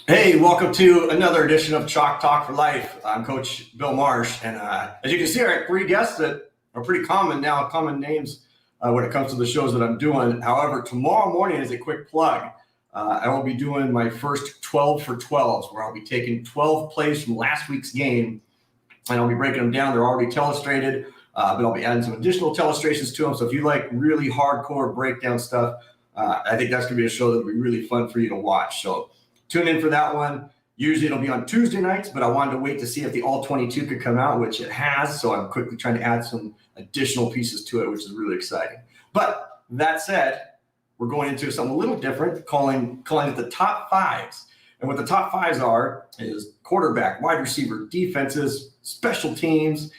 Hey, welcome to another edition of Chalk Talk for Life. I'm Coach Bill Marsh, and as you can see, I have 3 guests that are pretty common names when it comes to the shows that I'm doing. However, tomorrow morning is a quick plug. I will be doing my first 12 for 12s, where I'll be taking 12 plays from last week's game, and I'll be breaking them down. They're already telestrated, but I'll be adding some additional telestrations to them. So if you like really hardcore breakdown stuff, I think that's going to be a show that'll be really fun for you to watch. So tune in for that one. Usually it'll be on Tuesday nights, but I wanted to wait to see if the All 22 could come out, which it has. So I'm quickly trying to add some additional pieces to it, which is really exciting. But that said, we're going into something a little different, calling it the top fives. And what the top fives are is quarterback, wide receiver, defenses, special teams,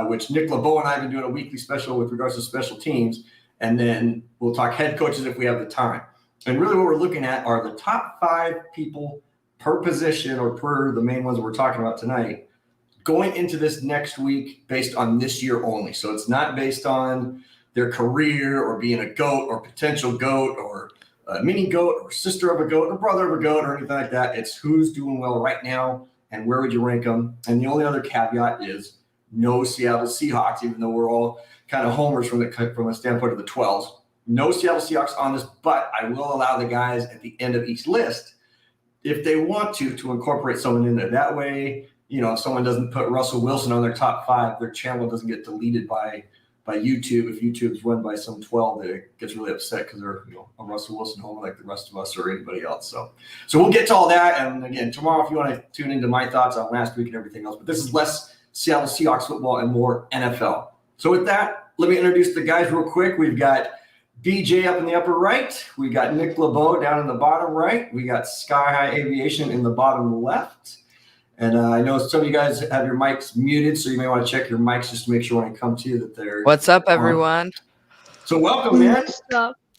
which Nick LaBow and I have been doing a weekly special with regards to special teams. And then we'll talk head coaches if we have the time. And really what we're looking at are the top 5 people per position or per the main ones that we're talking about tonight going into this next week based on this year only. So it's not based on their career or being a GOAT or potential GOAT or a mini GOAT or sister of a GOAT or brother of a GOAT or anything like that. It's who's doing well right now and where would you rank them. And the only other caveat is no Seattle Seahawks, even though we're all kind of homers from the standpoint of the 12s. No Seattle Seahawks on this, but I will allow the guys at the end of each list, if they want to incorporate someone in there. That way, if someone doesn't put Russell Wilson on their top 5, their channel doesn't get deleted by YouTube. If YouTube's run by some 12, that gets really upset because they're a Russell Wilson homer like the rest of us or anybody else. So we'll get to all that. And again, tomorrow, if you want to tune into my thoughts on last week and everything else, but this is less Seattle Seahawks football and more NFL. So with that, let me introduce the guys real quick. We've got BJ up in the upper right. We got Nick LaBow down in the bottom right. We got Sky High Aviation in the bottom left. And I know some of you guys have your mics muted, so you may want to check your mics just to make sure when I come to you that they're What's up, everyone? So welcome, man.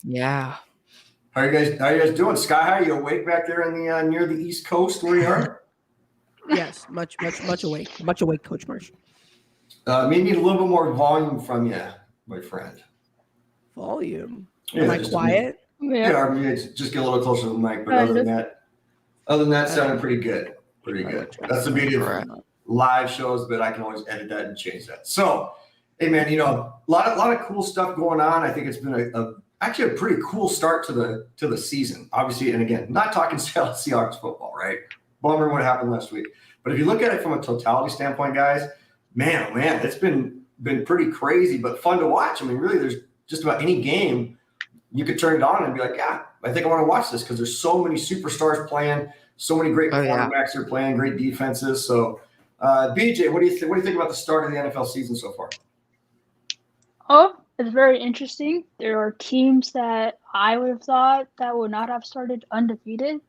Yeah. How are you guys doing? Sky High, you awake back there in the near the East Coast where you are? Yes, much awake. Much awake, Coach Marsh. Maybe need a little bit more volume from you, my friend. Volume. Yeah, Am I quiet? Just get a little closer to the mic. But other than that, sounded pretty good. Pretty good. That's the beauty of live shows, but I can always edit that and change that. So, hey man, a lot of cool stuff going on. I think it's been actually a pretty cool start to the season. Obviously, and again, not talking Seattle Seahawks football, right? Bummer what happened last week. But if you look at it from a totality standpoint, guys, man, it's been pretty crazy, but fun to watch. I mean, really, there's just about any game you could turn it on and be like, yeah, I think I want to watch this because there's so many superstars playing, so many great quarterbacks are playing, great defenses. So, BJ, what do you think about the start of the NFL season so far? Oh, it's very interesting. There are teams that I would have thought that would not have started undefeated,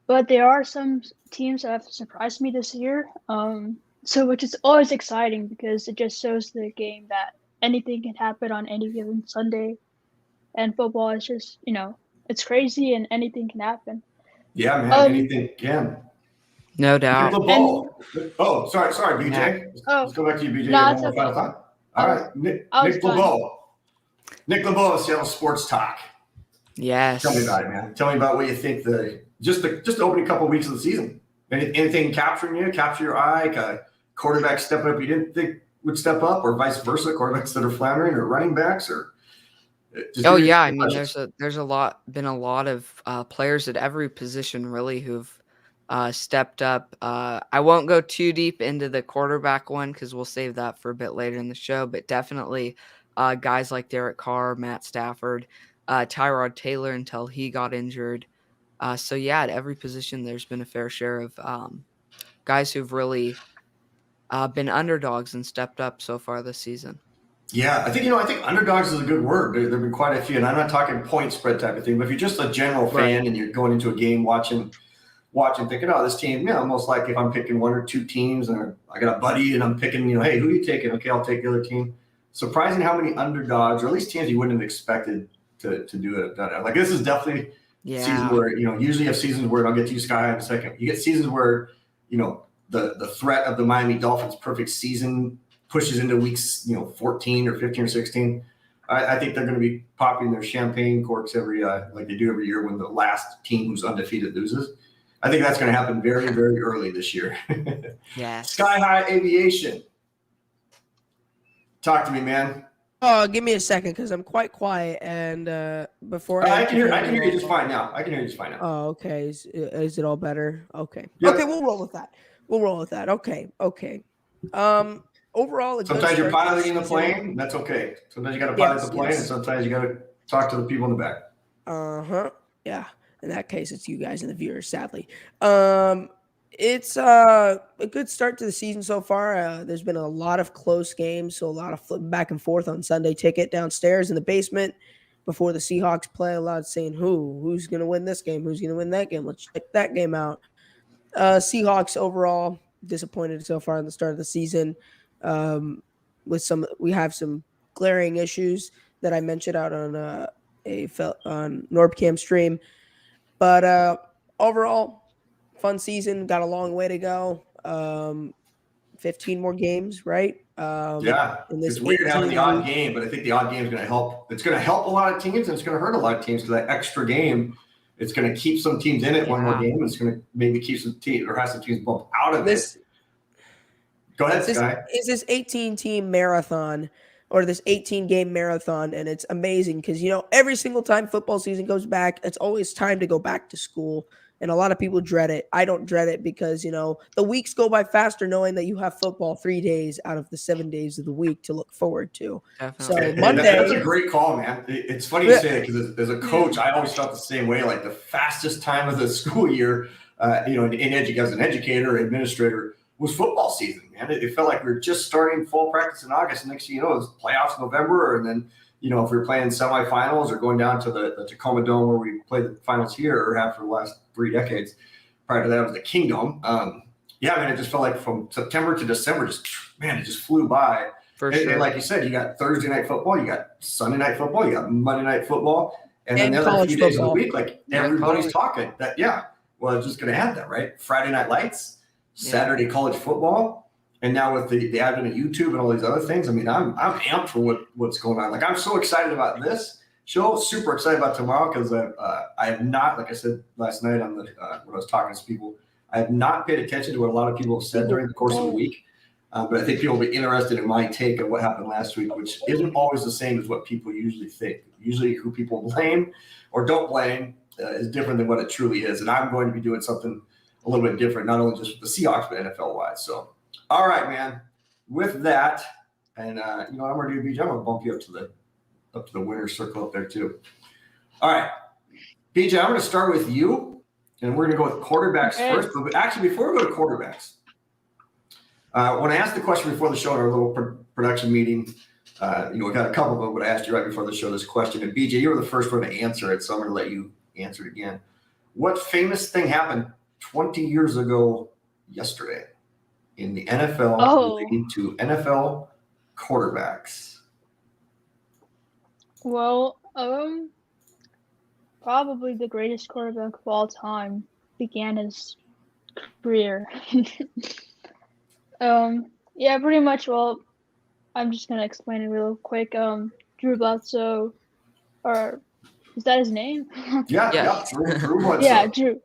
but there are some teams that have surprised me this year. So which is always exciting because it just shows the game that anything can happen on any given Sunday, and football is just it's crazy and anything can happen. Yeah, man, anything can. No doubt. Sorry, BJ. Yeah. Let's go back to you, BJ. No, it's okay. All right, Nick LaBow. Nick LaBow of Seattle Sports Talk. Yes. Tell me about it, man. Tell me about what you think just the opening couple of weeks of the season. Anything capture your eye? Quarterback stepping up you didn't think would step up, or vice versa? Quarterbacks that are floundering, or running backs, or I mean, there's been a lot of players at every position really who've stepped up. I won't go too deep into the quarterback one because we'll save that for a bit later in the show, but definitely guys like Derek Carr, Matt Stafford, Tyrod Taylor until he got injured. So yeah, at every position there's been a fair share of guys who've really been underdogs and stepped up so far this season. Yeah, I think underdogs is a good word. There've been quite a few, and I'm not talking point spread type of thing, but if you're just a general fan and you're going into a game watching, thinking, oh, this team, most likely if I'm picking one or two teams and I got a buddy and I'm picking, hey, who are you taking? Okay, I'll take the other team. Surprising how many underdogs, or at least teams you wouldn't have expected to do it. Like this is definitely season where, usually you have seasons where, and I'll get to you, Sky, in a second. You get seasons where, the threat of the Miami Dolphins' perfect season pushes into weeks, 14 or 15 or 16. I think they're going to be popping their champagne corks every like they do every year when the last team who's undefeated loses. I think that's going to happen very, very early this year. Yes. Sky High Aviation. Talk to me, man. Oh, give me a second because I'm quite quiet. And before I can hear you just fine now. Oh, okay. Is it all better? Okay. Yep. Okay, we'll roll with that. Okay. Overall, a good Sometimes you're start to piloting the season. plane. That's okay. Sometimes you got to pilot the plane, and sometimes you got to talk to the people in the back. Yeah. In that case, it's you guys and the viewers, sadly. It's a good start to the season so far. There's been a lot of close games, so a lot of flipping back and forth on Sunday Ticket downstairs in the basement before the Seahawks play. A lot of saying who's going to win this game, who's going to win that game. Let's check that game out. Seahawks overall disappointed so far in the start of the season. We have some glaring issues that I mentioned out on on NorbCam stream, but overall, fun season. Got a long way to go. 15 more games, right? It's weird having the odd game, but I think the odd game is going to help. It's going to help a lot of teams, and it's going to hurt a lot of teams because that extra game, it's going to keep some teams in it one more game. And it's going to maybe keep some teams or have some teams bump out of it. Go ahead, Sky. Is this 18-team marathon or this 18-game marathon, and it's amazing because, every single time football season goes back, it's always time to go back to school, and a lot of people dread it. I don't dread it because, the weeks go by faster knowing that you have football 3 days out of the 7 days of the week to look forward to. Definitely. So Monday. That's a great call, man. It's funny you say it because as a coach, I always felt the same way. Like the fastest time of the school year, as an educator, administrator, was football season, man. It felt like we were just starting fall practice in August. And next thing you know, it was playoffs in November. And then, if we were playing semifinals or going down to the Tacoma Dome where we played the finals here or have for the last 3 decades. Prior to that, it was the Kingdom. It just felt like from September to December, it just flew by. And like you said, you got Thursday night football, you got Sunday night football, you got Monday night football. And then the other few days of the week, like everybody's talking that, it's just going to have that, right? Friday night lights. Saturday college football, and now with the advent of YouTube and all these other things, I'm amped for what's going on. Like I'm so excited about this show, super excited about tomorrow because I have not, like I said last night on when I was talking to people, I have not paid attention to what a lot of people have said during the course of the week, but I think people will be interested in my take of what happened last week, which isn't always the same as what people usually think. Usually, who people blame or don't blame is different than what it truly is, and I'm going to be doing something a little bit different, not only just with the Seahawks, but NFL-wise. So, all right, man. With that, and I'm going to do BJ. I'm going to bump you up to the winner's circle up there too. All right, BJ. I'm going to start with you, and we're going to go with quarterbacks first. But actually, before we go to quarterbacks, when I asked the question before the show in our little production meeting, we got a couple of them, but I asked you right before the show this question, and BJ, you were the first one to answer it, so I'm going to let you answer it again. What famous thing happened 20 years ago yesterday in the NFL relating to NFL quarterbacks? Well, probably the greatest quarterback of all time began his career. Pretty much. Well, I'm just gonna explain it real quick. Drew Bledsoe, or is that his name? Drew Bledsoe. Yeah, Drew.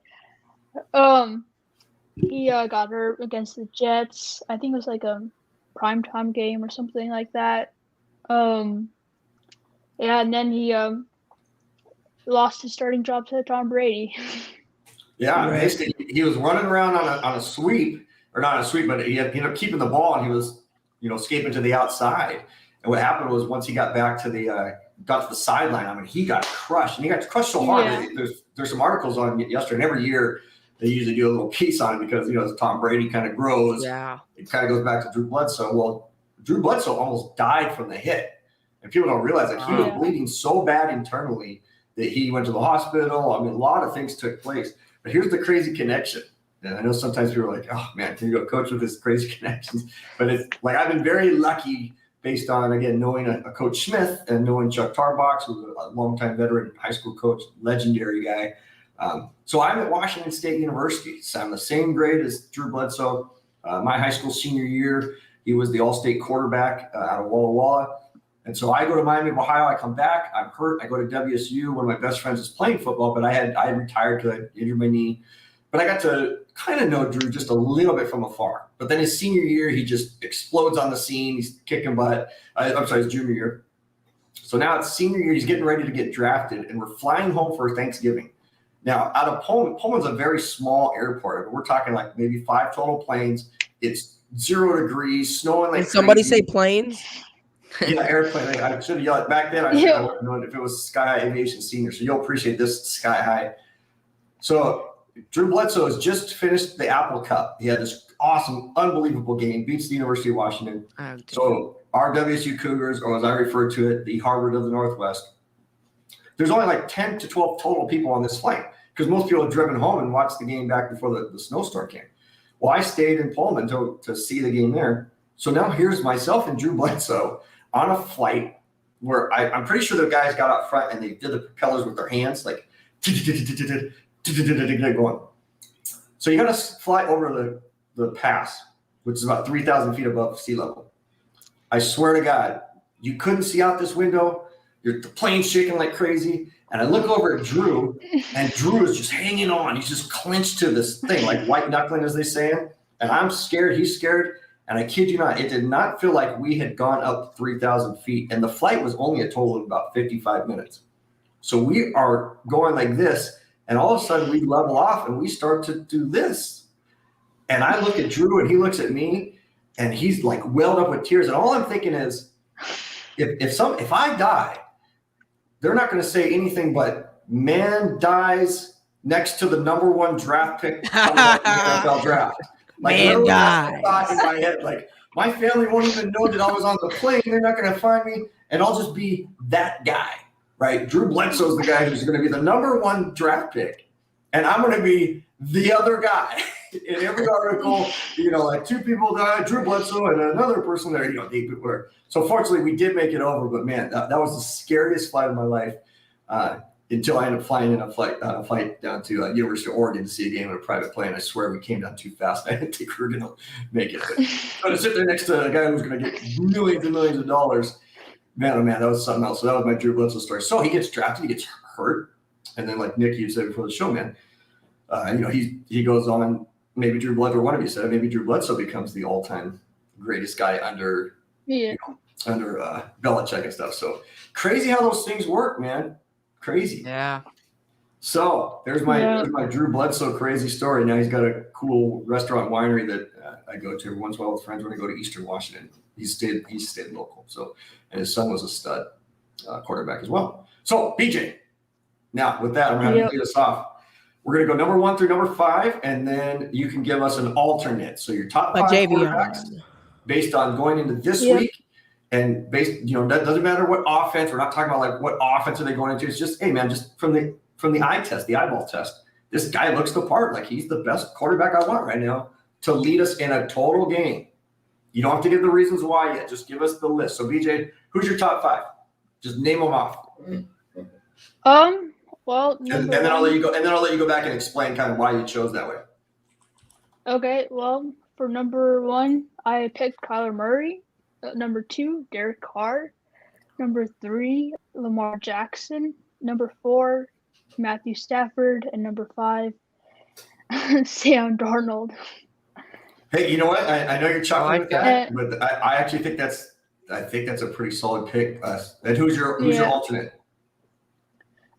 He got hurt against the Jets. I think it was like a primetime game or something like that. And then he lost his starting job to Tom Brady. Basically, he was running around on a sweep, or not a sweep, but he ended up keeping the ball, and he was, escaping to the outside. And what happened was once he got back to the sideline, he got crushed, and he got crushed so hard. Yeah. There's some articles on it yesterday, and every year they usually do a little piece on it because, as Tom Brady kind of grows, it kind of goes back to Drew Bledsoe. Well, Drew Bledsoe almost died from the hit. And people don't realize that he was bleeding so bad internally that he went to the hospital. A lot of things took place. But here's the crazy connection. And I know sometimes people are like, oh, man, can you go coach with his crazy connections? But it's like I've been very lucky based on, again, knowing a Coach Smith and knowing Chuck Tarbox, who's a longtime veteran high school coach, legendary guy. So I'm at Washington State University. So I'm the same grade as Drew Bledsoe. My high school senior year, he was the all-state quarterback out of Walla Walla. And so I go to Miami of Ohio. I come back. I'm hurt. I go to WSU. One of my best friends is playing football, but I had retired because I injured my knee. but I got to kind of know Drew just a little bit from afar. But then his senior year, he just explodes on the scene. He's kicking butt. I'm sorry, his junior year. So now it's senior year. He's getting ready to get drafted, and we're flying home for Thanksgiving. Now, out of Pullman's a very small airport. We're talking like maybe 5 total planes. It's 0 degrees, snowing like Did somebody crazy. say planes? Yeah, airplane. I should have yelled back then. I should have known if it was Sky High Aviation Senior. So you'll appreciate this, Sky High. So Drew Bledsoe has just finished the Apple Cup. He had this awesome, unbelievable game, beats the University of Washington. So our WSU Cougars, or as I refer to it, the Harvard of the Northwest. There's only like 10 to 12 total people on this flight because most people have driven home and watched the game back before the snowstorm came. Well, I stayed in Pullman to see the game there. So now here's myself and Drew Bledsoe on a flight where I'm pretty sure the guys got out front and they did the propellers with their hands, like going. So you got to fly over the pass, which is about 3,000 feet above sea level. I swear to God, you couldn't see out this window. The plane's shaking like crazy. And I look over at Drew, and Drew is just hanging on. He's just clenched to this thing, like white knuckling, as they say. And I'm scared. He's scared. And I kid you not, it did not feel like we had gone up 3,000 feet. And the flight was only a total of about 55 minutes. So we are going like this. And all of a sudden, we level off, and we start to do this. And I look at Drew, and he looks at me, and he's like welled up with tears. And all I'm thinking is, if I die, they're not going to say anything but man dies next to the number 1 draft pick coming out in the NFL draft. Like, man dies. Thought in my head, like, my family won't even know that I was on the plane. They're not going to find me, and I'll just be that guy, right? Drew Bledsoe's the guy who's going to be the number 1 draft pick, and I'm going to be the other guy. In every article, like 2 people died, Drew Bledsoe and another person there, 8 people were. So fortunately, we did make it over. But man, that was the scariest flight of my life until I ended up flying in a flight down to University of Oregon to see a game in a private plane. I swear we came down too fast. I didn't think we were going to make it. But to sit there next to a guy who's going to get millions and millions of dollars, man, oh man, that was something else. So that was my Drew Bledsoe story. So he gets drafted, he gets hurt, and then like Nick, you said before the show, man, he goes on. Maybe Drew Bledsoe, or one of you said it, maybe Drew Bledsoe becomes the all-time greatest guy under Belichick and stuff. So crazy how those things work, man. Crazy. Yeah. So there's my Drew Bledsoe crazy story. Now he's got a cool restaurant winery that I go to every once in a while with friends when I go to Eastern Washington. He's stayed local. So, and his son was a stud quarterback as well. So BJ, now with that, I'm going to lead us off. We're going to go number 1 through number 5, and then you can give us an alternate. So your top 5 quarterbacks based on going into this week, and based, that doesn't matter what offense. We're not talking about like what offense are they going into. It's just, hey man, just from the eye test, the eyeball test. This guy looks the part. Like he's the best quarterback I want right now to lead us in a total game. You don't have to give the reasons why yet. Just give us the list. So BJ, who's your top 5? Just name them off. Well, and then I'll let you go. And then I'll let you go back and explain kind of why you chose that way. Okay. Well, for number 1, I picked Kyler Murray. Number 2, Derek Carr. Number 3, Lamar Jackson. Number 4, Matthew Stafford, and number 5, Sam Darnold. Hey, you know what? I know you're chuckling at that, but I actually think that's a pretty solid pick. And who's your alternate?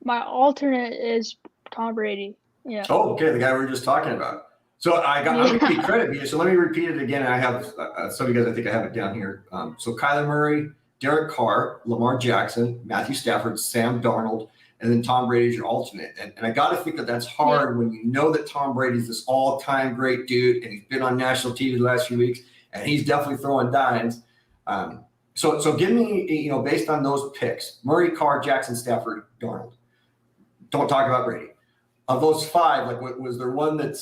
My alternate is Tom Brady. Yeah. Oh, okay, the guy we were just talking about. So I'm going to give you credit, so let me repeat it again. I have some of you guys, I think I have it down here. So Kyler Murray, Derek Carr, Lamar Jackson, Matthew Stafford, Sam Darnold, and then Tom Brady is your alternate. And I got to think that's hard when you know that Tom Brady's this all-time great dude, and he's been on national TV the last few weeks, and he's definitely throwing dimes. So give me, based on those picks, Murray, Carr, Jackson, Stafford, Darnold. Don't talk about Brady. Of those 5, like, was there one that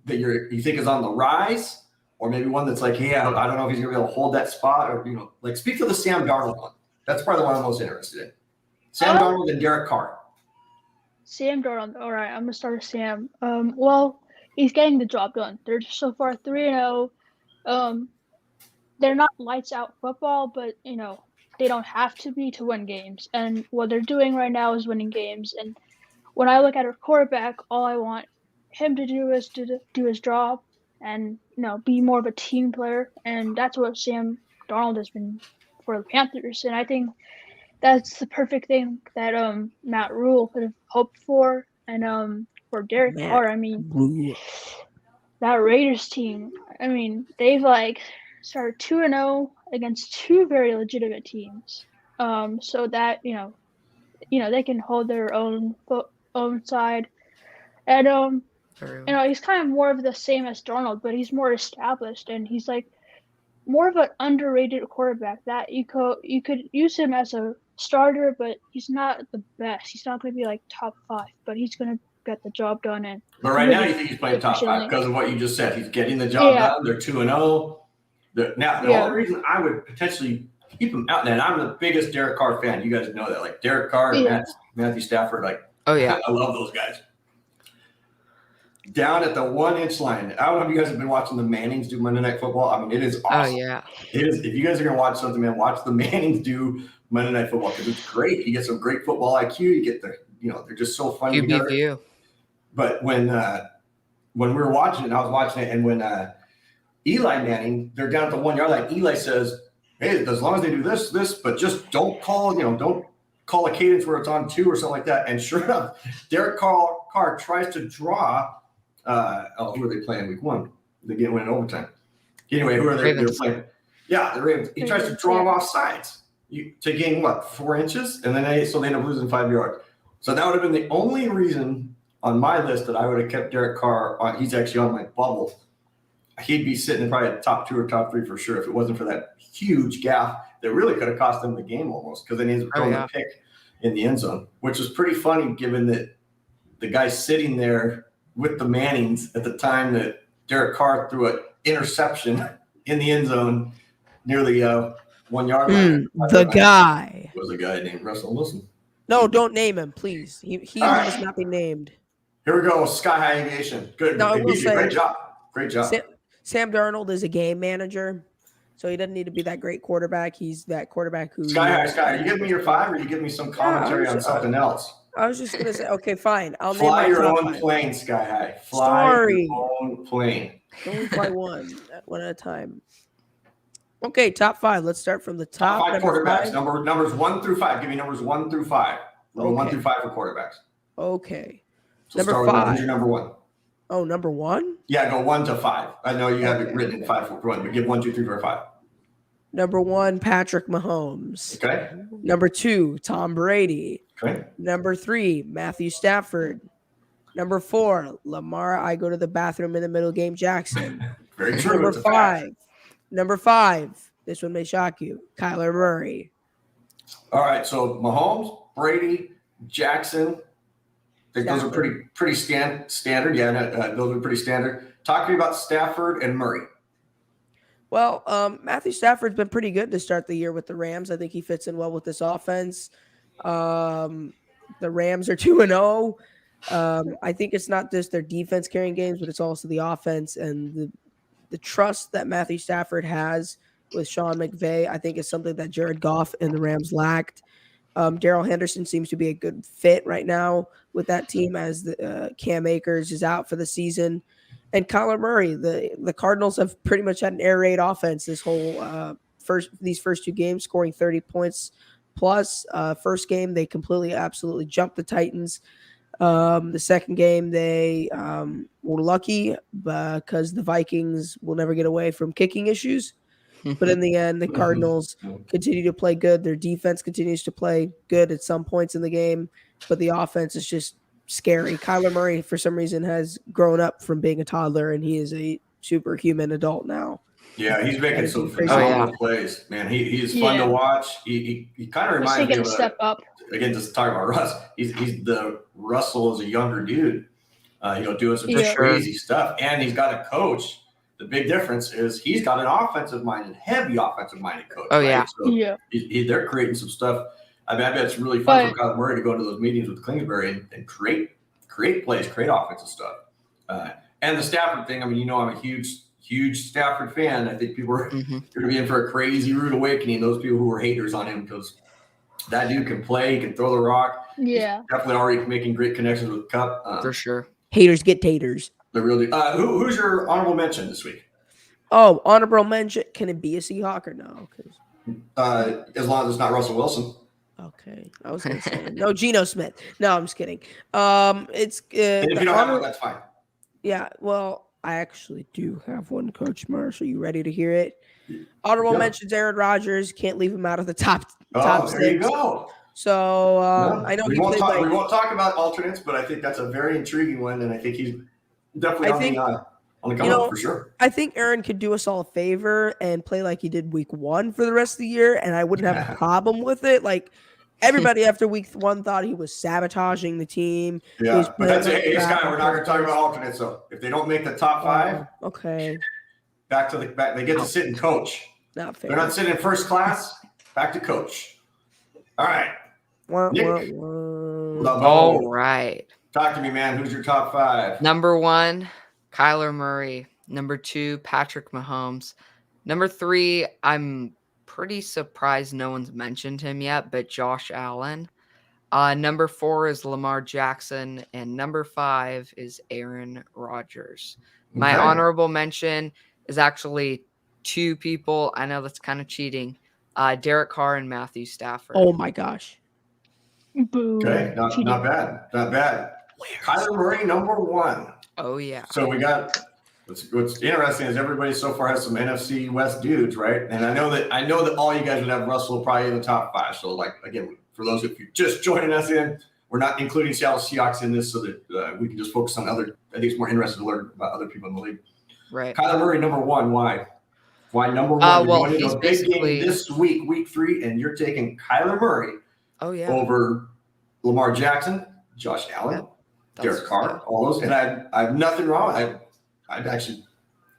you think is on the rise, or maybe one that's like, hey, I don't know if he's gonna be able to hold that spot, or like speak to the Sam Darnold one. That's probably the one I'm most interested in. Sam Darnold and Derek Carr. Sam Darnold. All right, I'm gonna start with Sam. Well, he's getting the job done. They're so far 3-0. They're not lights out football, but they don't have to be to win games. And what they're doing right now is winning games. And when I look at our quarterback, all I want him to do his job and be more of a team player, and that's what Sam Darnold has been for the Panthers. And I think that's the perfect thing that Matt Rule could have hoped for. And for Derek Carr, I mean, that Raiders team, I mean, they've started 2-0 against two very legitimate teams. So that they can hold their own side. And he's kind of more of the same as Darnold, but he's more established, and he's more of an underrated quarterback that you could use him as a starter, but he's not the best. He's not going to be top 5, but he's going to get the job done. But right now, you think he's playing top 5 because of what you just said. He's getting the job done. They're 2-0. Now, the only reason I would potentially keep him out, and I'm the biggest Derek Carr fan. You guys know that. Derek Carr and Matthew Stafford. I love those guys. Down at the 1-inch line. I don't know if you guys have been watching the Mannings do Monday Night Football. I mean, it is awesome. Oh, yeah. It is. If you guys are going to watch something, man, watch the Mannings do Monday Night Football because it's great. You get some great football IQ. You get they're just so fun together. But when we were watching it, and I was watching it, and when Eli Manning, they're down at the 1-yard line, Eli says, hey, as long as they do this, but just don't call a cadence where it's on 2 or something like that. And sure enough, Derek Carr tries to draw. Who are they playing week 1? They get win in overtime. Anyway, who are they? They're playing? Yeah, the Ravens. He tries to draw them off sides to gain 4 inches, and then they end up losing 5 yards. So that would have been the only reason on my list that I would have kept Derek Carr on. He's actually on my bubble. He'd be sitting in probably top 2 or top 3 for sure if it wasn't for that huge gap that really could have cost them the game almost, because then he's throwing a pick in the end zone, which is pretty funny given that the guy sitting there with the Mannings at the time that Derek Carr threw an interception in the end zone near the 1-yard line. The guy was a guy named Russell Wilson. No, don't name him, please. He must not be named. Here we go. Sky High Aviation. Good. No, Great job. Great job. Sam Darnold is a game manager, so he doesn't need to be that great quarterback. He's that quarterback who. Sky High. Are you giving me your 5, or are you giving me some commentary on something else? I was just gonna say, okay, fine. I'll fly name your own 5. plane, Sky High. Fly your own plane. Only fly one at a time. Okay, top 5. Let's start from the top. Top 5 quarterbacks. Numbers 1 through 5. Give me numbers 1 through 5. We're 1 through 5 for quarterbacks. Okay. So number 5. Who's your number 1? Oh, number 1? Yeah, go 1 to 5. I know you have it written in 5 for 1, but give 1, 2, 3, 4, 5. Number 1, Patrick Mahomes. Okay. Number 2, Tom Brady. Okay. Number 3, Matthew Stafford. Number 4, Lamar, I go to the bathroom in the middle game, Jackson. Very true. Number 5, this one may shock you, Kyler Murray. All right, so Mahomes, Brady, Jackson. I think those are pretty standard. Yeah, those are pretty standard. Talk to me about Stafford and Murray. Well, Matthew Stafford's been pretty good to start the year with the Rams. I think he fits in well with this offense. The Rams are 2-0. I think it's not just their defense carrying games, but it's also the offense and the trust that Matthew Stafford has with Sean McVay. I think is something that Jared Goff and the Rams lacked. Darrell Henderson seems to be a good fit right now with that team as the Cam Akers is out for the season. And Kyler Murray, the Cardinals have pretty much had an air raid offense this whole these first 2 games, scoring 30 points plus. First game, they absolutely jumped the Titans. The second game, they were lucky because the Vikings will never get away from kicking issues. But in the end, the Cardinals continue to play good. Their defense continues to play good at some points in the game, but the offense is just scary. Kyler Murray, for some reason, has grown up from being a toddler, and he is a superhuman adult now. Yeah, he's making some phenomenal plays, man. He is fun to watch. He kind of reminds me of step up. Again, just talking about Russ. He's the Russell as a younger dude, doing some crazy stuff, and he's got a coach. The big difference is he's got an offensive-minded, heavy offensive-minded coach. Oh, yeah. Right? So they're creating some stuff. I bet it's really fun for Kyler Murray to go into those meetings with Kingsbury and create plays, create offensive stuff. And the Stafford thing, I mean, I'm a huge Stafford fan. I think people are going to be in for a crazy rude awakening, those people who were haters on him, because that dude can play. He can throw the rock. Yeah. He's definitely already making great connections with Cup. For sure. Haters get taters. The real deal. Who's your honorable mention this week? Oh, honorable mention. Can it be a Seahawk or no? As long as it's not Russell Wilson. Okay, I was gonna say no. Geno Smith. No, I'm just kidding. It's And if you don't have one, that's fine. Yeah, well, I actually do have one, Coach Marsh. Are you ready to hear it? Honorable mentions Aaron Rodgers. Can't leave him out of the top There six. you go. So I know we won't talk about alternates, but I think that's a very intriguing one, and I think he's definitely on the come up for sure. I think Aaron could do us all a favor and play like he did week 1 for the rest of the year, and I wouldn't have a problem with it. Like everybody after week 1 thought he was sabotaging the team. Yeah, but that's it. We're not going to talk about alternates. So if they don't make the top 5, okay, back to they get to sit and coach. Not fair. They're not sitting in first class. Back to coach. All right. Nick. All right. Talk to me, man. Who's your top 5? Number 1, Kyler Murray. Number 2, Patrick Mahomes. Number 3, I'm pretty surprised no one's mentioned him yet, but Josh Allen. Number 4 is Lamar Jackson, and number 5 is Aaron Rodgers. My honorable mention is actually 2 people. I know that's kind of cheating. Derek Carr and Matthew Stafford. Oh my gosh. Boo. Okay, not bad. Not bad. Kyler Murray, number 1. Oh yeah. So we got what's interesting is everybody so far has some NFC West dudes, right? And I know that all you guys would have Russell probably in the top 5. So like again, for those of you just joining us in, we're not including Seattle Seahawks in this so that we can just focus on other. I think it's more interesting to learn about other people in the league. Right. Kyler Murray, number 1. Why? Why number 1? Well, he's he's a big game basically this week, week 3, and you're taking Kyler Murray over Lamar Jackson, Josh Allen, Derek Carr, all those. And I have nothing wrong. I'd actually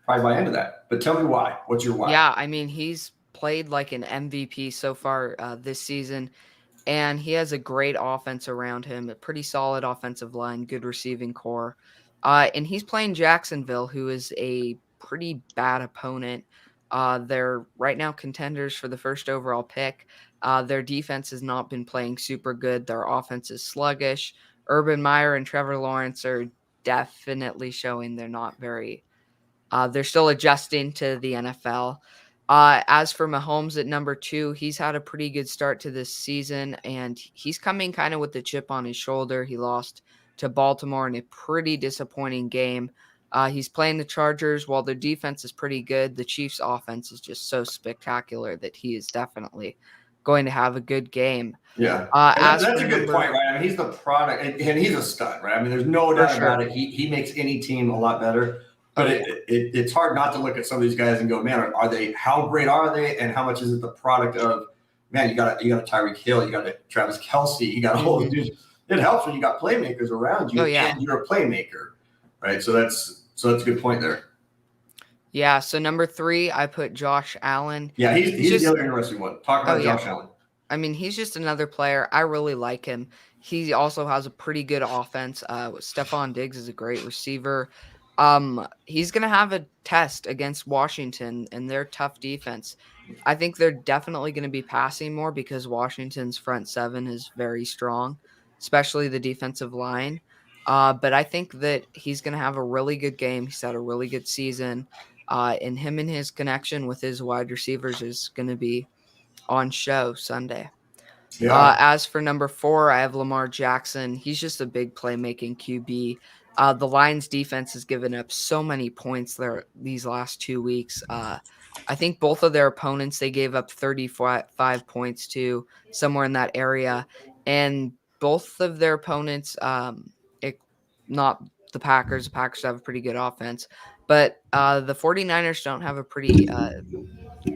probably buy into that. But tell me why. What's your why? Yeah, I mean, he's played like an MVP so far this season, and he has a great offense around him, a pretty solid offensive line, good receiving core. And he's playing Jacksonville, who is a pretty bad opponent. They're right now contenders for the first overall pick. Their defense has not been playing super good. Their offense is sluggish. Urban Meyer and Trevor Lawrence are definitely showing they're not very they're still adjusting to the NFL. As for Mahomes at number 2, he's had a pretty good start to this season, and he's coming kind of with the chip on his shoulder. He lost to Baltimore in a pretty disappointing game. He's playing the Chargers. While their defense is pretty good, the Chiefs' offense is just so spectacular that he is definitely going to have a good game. Yeah, that's a good point, right? I mean, he's the product, and he's a stud, right? I mean, there's no doubt about it. He makes any team a lot better. But it's hard not to look at some of these guys and go, man, how great are they, and how much is it the product of, man, you got a Tyreek Hill, you got a Travis Kelce, you got all those dudes. It helps when you got playmakers around you, and you're a playmaker, right? So that's a good point there. Yeah. So number 3, I put Josh Allen. Yeah, he's just the other interesting one. Talk about Josh Allen. I mean, he's just another player. I really like him. He also has a pretty good offense. Stefan Diggs is a great receiver. He's going to have a test against Washington and their tough defense. I think they're definitely going to be passing more because Washington's front 7 is very strong, especially the defensive line. But I think that he's going to have a really good game. He's had a really good season. And him and his connection with his wide receivers is going to be on show Sunday. Yeah. As for number 4, I have Lamar Jackson. He's just a big playmaking QB. The Lions defense has given up so many points there these last 2 weeks. I think both of their opponents, they gave up 35 points to, somewhere in that area. And both of their opponents, not the Packers. The Packers have a pretty good offense. But the 49ers don't have a pretty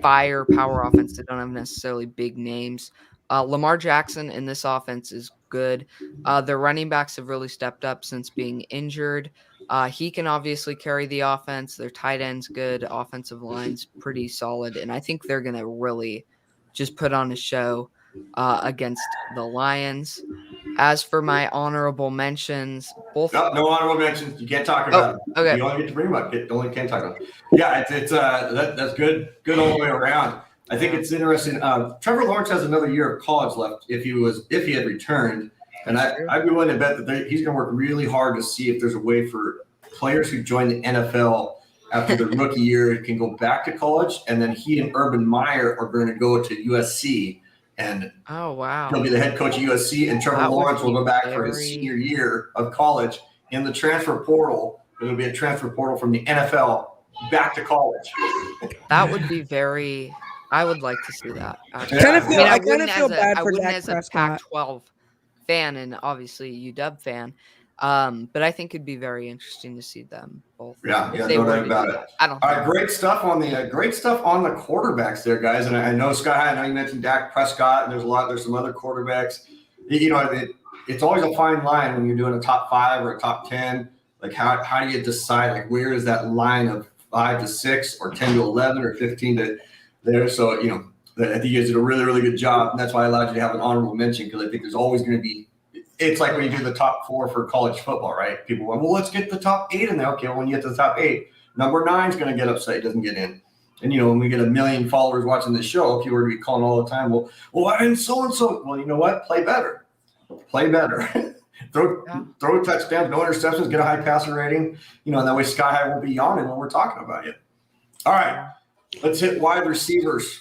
firepower offense. They don't have necessarily big names. Lamar Jackson in this offense is good. Their running backs have really stepped up since being injured. He can obviously carry the offense. Their tight end's good. Offensive line's pretty solid. And I think they're going to really just put on a show against the Lions. As for my honorable mentions, both no honorable mentions. You can't talk about them. Okay. You only get to bring them up. You only can't talk about them. Yeah, that's good all the way around. I think it's interesting. Trevor Lawrence has another year of college left if he had returned. And I'd be willing to bet that he's going to work really hard to see if there's a way for players who join the NFL after the rookie year can go back to college, and then he and Urban Meyer are going to go to USC, and he'll be the head coach of USC, and Trevor Lawrence will go back for his senior year of college in the transfer portal. It'll be a transfer portal from the NFL back to college. That would be very – I would like to see that. I kind of feel bad for Dak Prescott. Pac-12 fan and obviously UW fan. But I think it'd be very interesting to see them both. Yeah, no doubt about it. All right, great stuff on the quarterbacks there, guys. And I know Sky High. I know you mentioned Dak Prescott, and there's some other quarterbacks. It's always a fine line when you're doing a top 5 or a top 10. Like how do you decide like where is that line of 5 to 6 or 10 to 11 or 15 to there? So I think you guys did a really, really good job, and that's why I allowed you to have an honorable mention, because I think there's always going to be. It's like when you do the top 4 for college football, right? People go, well, let's get the top 8 in there. Okay, well, when you get to the top 8, number 9 is going to get upset. It doesn't get in. And, when we get 1 million followers watching this show, people are going to be calling all the time, well, and so-and-so. Well, you know what? Play better. Play better. throw touchdowns, no interceptions, get a high passer rating. And that way Sky High won't be yawning when we're talking about you. All right, let's hit wide receivers.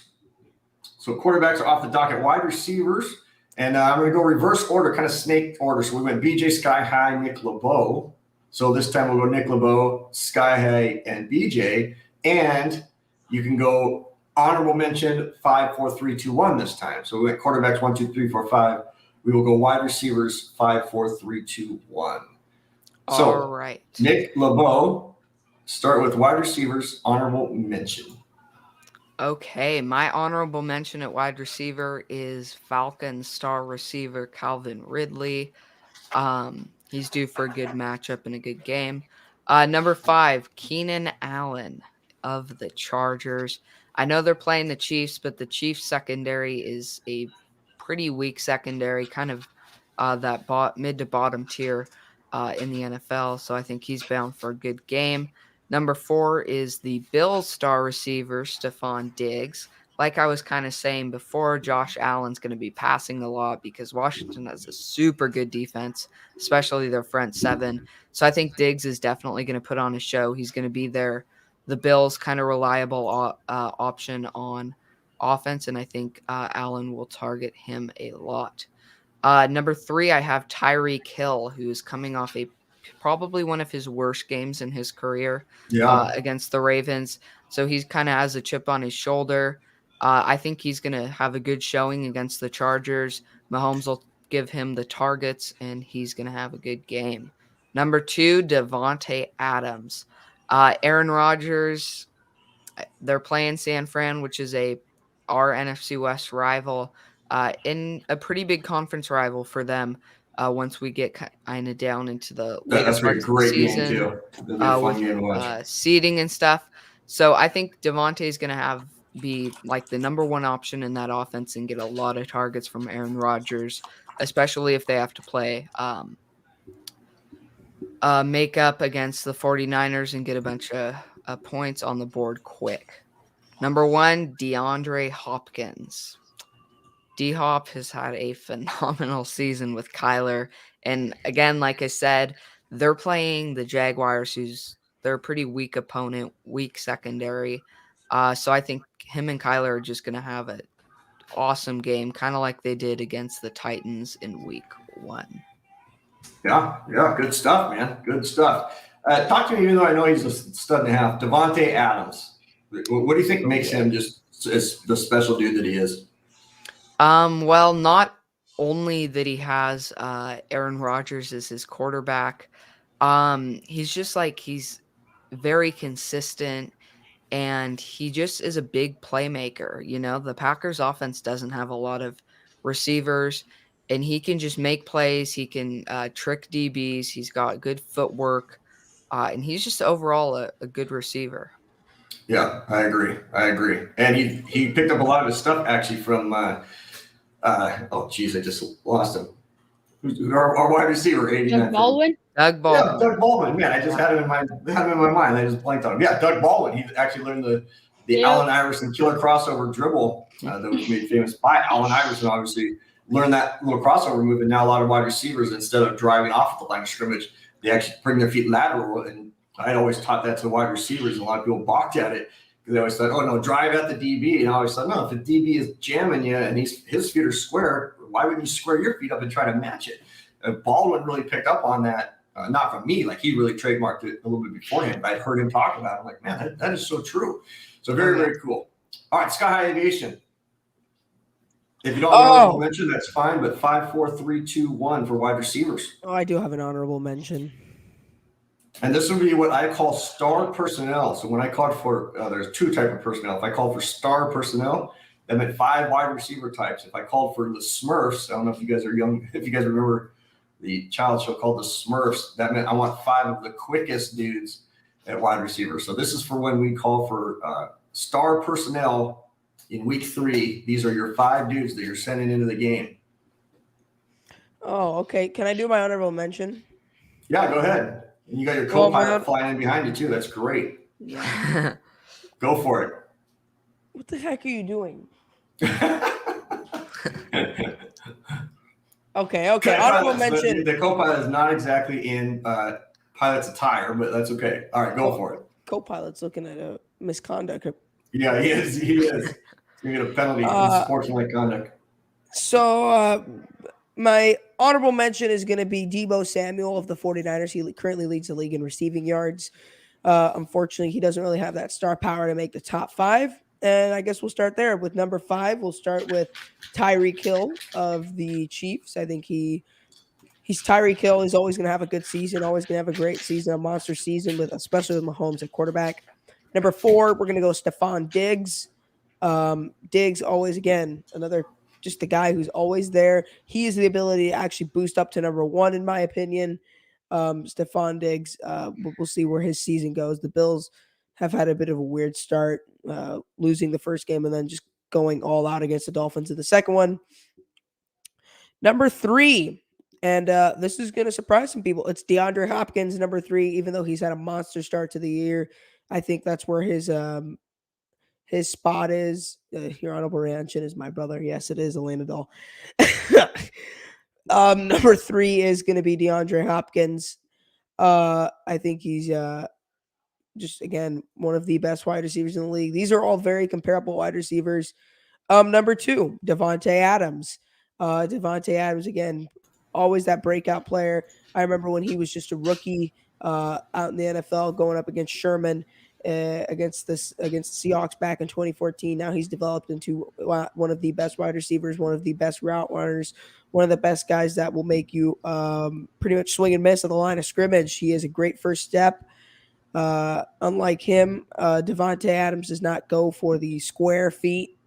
So quarterbacks are off the docket. Wide receivers. And I'm going to go reverse order, kind of snake order. So we went BJ, Sky High, Nick, LaBow. So this time we'll go Nick, LaBow, Sky High, and BJ. And you can go honorable mention 5, 4, 3, 2, 1 this time. So we went quarterbacks 1, 2, 3, 4, 5. We will go wide receivers 5, 4, 3, 2, 1. So all right, Nick, LaBow, start with wide receivers honorable mention. Okay, my honorable mention at wide receiver is Falcons star receiver Calvin Ridley. He's due for a good matchup and a good game. Number 5, Keenan Allen of the Chargers. I know they're playing the Chiefs, but the Chiefs secondary is a pretty weak secondary, kind of that mid to bottom tier in the NFL. So I think he's bound for a good game. Number 4 is the Bills star receiver, Stefan Diggs. Like I was kind of saying before, Josh Allen's going to be passing a lot because Washington has a super good defense, especially their front 7. So I think Diggs is definitely going to put on a show. He's going to be the Bills' kind of reliable option on offense, and I think Allen will target him a lot. Number 3, I have Tyreek Hill, who's coming off probably one of his worst games in his career against the Ravens. So he's kind of has a chip on his shoulder. I think he's going to have a good showing against the Chargers. Mahomes will give him the targets, and he's going to have a good game. Number 2, Devonta Adams. Aaron Rodgers, they're playing San Fran, which is our NFC West rival, in a pretty big conference rival for them. Once we get kind of down into the latest parts of the season, with seeding and stuff. So I think Devontae is going to be like the number 1 option in that offense and get a lot of targets from Aaron Rodgers, especially if they have to play make up against the 49ers and get a bunch of points on the board quick. Number 1, DeAndre Hopkins. D-Hop has had a phenomenal season with Kyler. And again, like I said, they're playing the Jaguars, they're a pretty weak opponent, weak secondary. So I think him and Kyler are just going to have an awesome game, kind of like they did against the Titans in week 1. Yeah, good stuff, man. Good stuff. Talk to me, even though I know he's a stud and a half, Devonta Adams. What do you think makes him just the special dude that he is? Well, not only that he has Aaron Rodgers as his quarterback, he's just he's very consistent, and he just is a big playmaker. The Packers offense doesn't have a lot of receivers, and he can just make plays. He can trick DBs. He's got good footwork, and he's just overall a good receiver. Yeah, I agree. And he picked up a lot of his stuff actually from I just lost him. Our wide receiver, Doug Baldwin. Yeah, Doug Baldwin. Man, I just had him in my mind. I just blanked on him. Yeah, Doug Baldwin. He actually learned the Allen Iverson killer crossover dribble that was made famous by Allen Iverson. Obviously, learned that little crossover move, and now a lot of wide receivers, instead of driving off the line of scrimmage, they actually bring their feet lateral. And I'd always taught that to wide receivers. A lot of people balked at it because they always thought, oh, no, drive at the DB. And I always thought, no, if the DB is jamming you and his feet are square, why wouldn't you square your feet up and try to match it? Baldwin really picked up on that. Not from me, like he really trademarked it a little bit beforehand, but I'd heard him talk about it. I'm like, man, that is so true. So very, very cool. All right, Sky High Aviation. If you don't know what mention, that's fine, but 5, 4, 3, 2, 1 for wide receivers. Oh, I do have an honorable mention. And this would be what I call star personnel. So when I called for, there's 2 types of personnel. If I called for star personnel, that meant 5 wide receiver types. If I called for the Smurfs, I don't know if you guys are young, if you guys remember the child show called the Smurfs, that meant I want 5 of the quickest dudes at wide receiver. So this is for when we call for star personnel in week 3. These are your 5 dudes that you're sending into the game. Oh, okay. Can I do my honorable mention? Yeah, go ahead. And you got your co-pilot flying in behind you too. That's great. Yeah. Go for it. What the heck are you doing? Okay. Honorable mention. The co-pilot is not exactly in pilot's attire, but that's okay. All right, go for it. Co-pilot's looking at a misconduct. Yeah, he is. He's going to get a penalty for sportsmanlike conduct. So my honorable mention is going to be Deebo Samuel of the 49ers. He currently leads the league in receiving yards. Unfortunately, he doesn't really have that star power to make the top 5. And I guess we'll start there with number 5. We'll start with Tyreek Hill of the Chiefs. I think he's Tyreek Hill. He's always going to have a good season, always going to have a great season, a monster season, especially with Mahomes at quarterback. Number 4, we're going to go Stefan Diggs. Diggs always, again, just the guy who's always there. He has the ability to actually boost up to number 1, in my opinion. Stefan Diggs, we'll see where his season goes. The Bills have had a bit of a weird start, losing the first game and then just going all out against the Dolphins in the second one. Number 3, and this is going to surprise some people. It's DeAndre Hopkins, number 3, even though he's had a monster start to the year. I think that's where his spot is. Your honorable mention is my brother. Yes, it is Elena Doll. Number 3 is going to be DeAndre Hopkins. I think he's just, again, one of the best wide receivers in the league. These are all very comparable wide receivers. Number 2, Devonta Adams. Devonta Adams, again, always that breakout player. I remember when he was just a rookie out in the NFL going up against Sherman against the Seahawks back in 2014. Now he's developed into one of the best wide receivers, one of the best route runners, one of the best guys that will make you pretty much swing and miss at the line of scrimmage. He has a great first step. Unlike him, Devonta Adams does not go for the square feet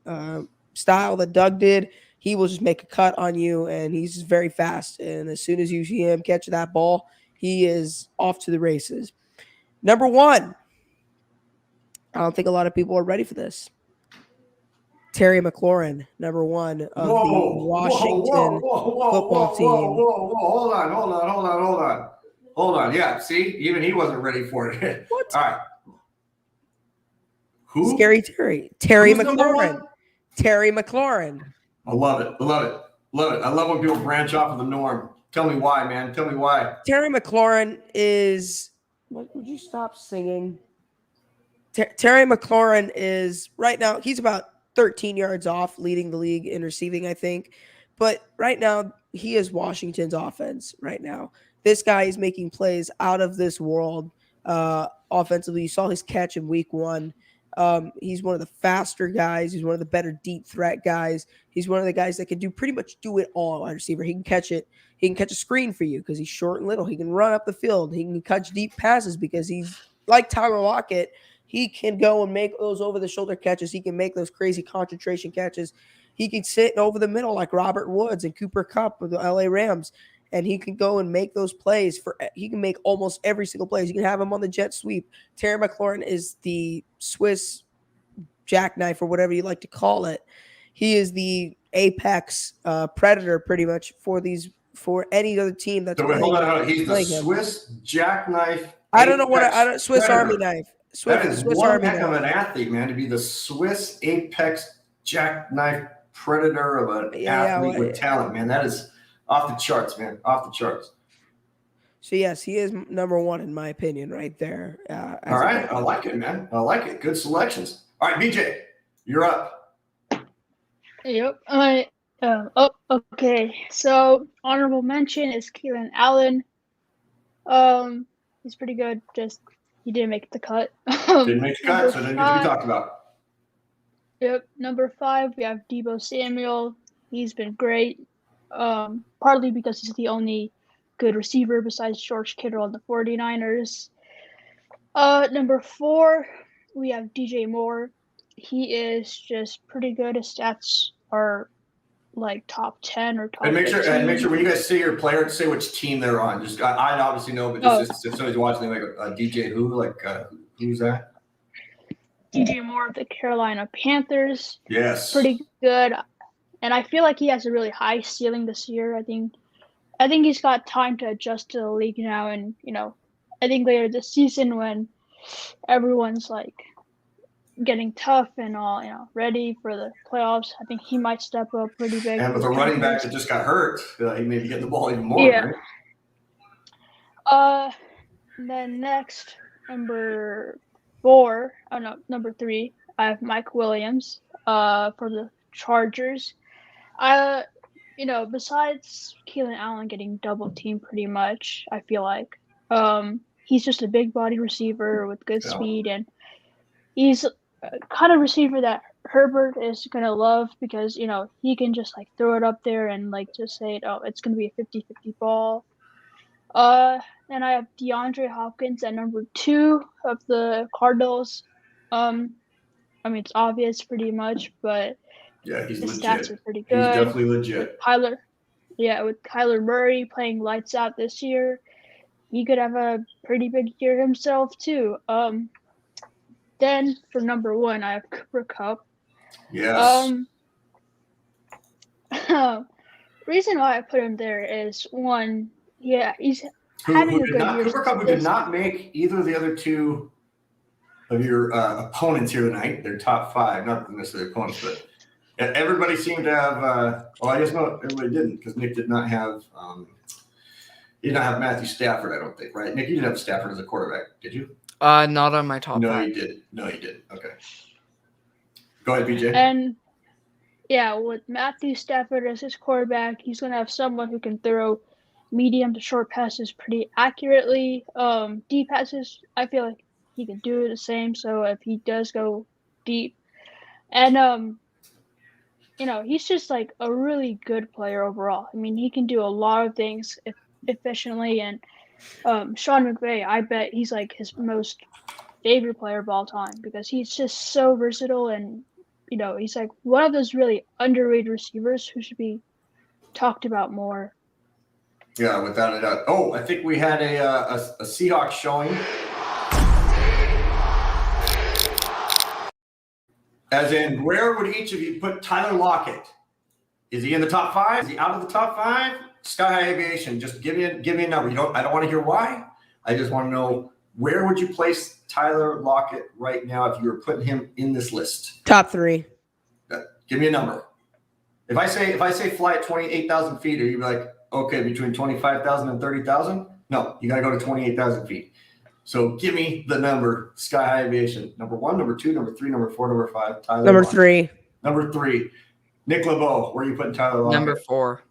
style that Doug did. He will just make a cut on you, and he's very fast. And as soon as you see him catch that ball, he is off to the races. Number 1, I don't think a lot of people are ready for this. Terry McLaurin, number 1 of the Washington football team. Hold on. Yeah, see? Even he wasn't ready for it. What? All right. Who? Scary Terry. Terry Who's McLaurin. Terry McLaurin. I love it. I love when people branch off of the norm. Tell me why, man. Tell me why. Terry McLaurin is – what, would you stop singing? Terry McLaurin is – right now, he's about 13 yards off leading the league in receiving, I think. But right now, he is Washington's offense right now. This guy is making plays out of this world offensively. You saw his catch in week 1. He's one of the faster guys. He's one of the better deep threat guys. He's one of the guys that can pretty much do it all. Wide receiver. He can catch it. He can catch a screen for you because he's short and little. He can run up the field. He can catch deep passes because he's like Tyler Lockett. He can go and make those over-the-shoulder catches. He can make those crazy concentration catches. He can sit over the middle like Robert Woods and Cooper Kupp with the LA Rams. And he can go and make those plays. He can make almost every single play. You can have him on the jet sweep. Terry McLaurin is the Swiss jackknife or whatever you like to call it. He is the apex predator pretty much for any other team that's playing. Hold on. He's the Swiss jackknife. I don't know Swiss predator. Army knife. That is one heck of an athlete, man, to be the Swiss apex jackknife predator of an athlete with talent, man. That is off the charts, man. Off the charts. So, yes, he is number one in my opinion right there. All right. I like it, man. I like it. Good selections. All right, BJ, you're up. Yep. Okay. So honorable mention is Keenan Allen. He's pretty good. Just he didn't make the cut. Didn't make the cut, so didn't get to be talked about. Yep. Number 5, we have Deebo Samuel. He's been great. Partly because he's the only good receiver besides George Kittle on the 49ers. Number 4, we have DJ Moore. He is just pretty good. His stats are like top 10 or top 15. And make sure when you guys say your player, say which team they're on. Just I obviously know, but just if somebody's watching, like a DJ who, like who's that? DJ Moore of the Carolina Panthers. Yes. Pretty good. And I feel like he has a really high ceiling this year. I think he's got time to adjust to the league now, and I think later this season when everyone's like getting tough and all, ready for the playoffs, I think he might step up pretty big. And with a running back that just got hurt, he may be getting the ball even more. Yeah. Right? Then next, number 3, I have Mike Williams for the Chargers. Besides Keenan Allen getting double teamed pretty much, I feel like he's just a big body receiver with good speed, and he's kind of receiver that Herbert is going to love because, he can just like throw it up there and like just say, it's going to be a 50-50 ball. And I have DeAndre Hopkins at number 2 of the Cardinals. It's obvious pretty much, but yeah, he's his legit. stats are pretty good. He's definitely legit. With Kyler Murray playing lights out this year, he could have a pretty big year himself too. Then for number 1, I have Cooper Kupp. Yes. Reason why I put him there is one, he's having a good year. Cooper Kupp, who did not make either of the other 2 of your opponents here tonight. They're top 5, not necessarily opponents, but everybody seemed to have. I guess no, everybody didn't, because Nick did not have. He did not have Matthew Stafford, I don't think, right? Nick, you didn't have Stafford as a quarterback, did you? Not on my top 5. No, you did. Okay. Go ahead, BJ. And with Matthew Stafford as his quarterback, he's going to have someone who can throw medium to short passes pretty accurately. Deep passes, I feel like he can do the same. So if he does go deep, and he's just like a really good player overall. He can do a lot of things efficiently, and Sean McVay, I bet he's like his most favorite player of all time because he's just so versatile, and he's like one of those really underrated receivers who should be talked about more. Yeah, without a doubt. Oh, I think we had a Seahawks showing. As in, where would each of you put Tyler Lockett? Is he in the top 5? Is he out of the top 5? Sky High Aviation, just give me a number. I don't want to hear why. I just want to know, where would you place Tyler Lockett right now if you were putting him in this list? Top 3. Give me a number. If I say fly at 28,000 feet, are you like, okay, between 25,000 and 30,000? No, you got to go to 28,000 feet. So give me the number, Sky High Aviation. Number 1, number 2, number 3, number 4, number 5. Tyler Number Lockett. 3. Number 3. Nick LaBow, where are you putting Tyler Lockett? Number 4.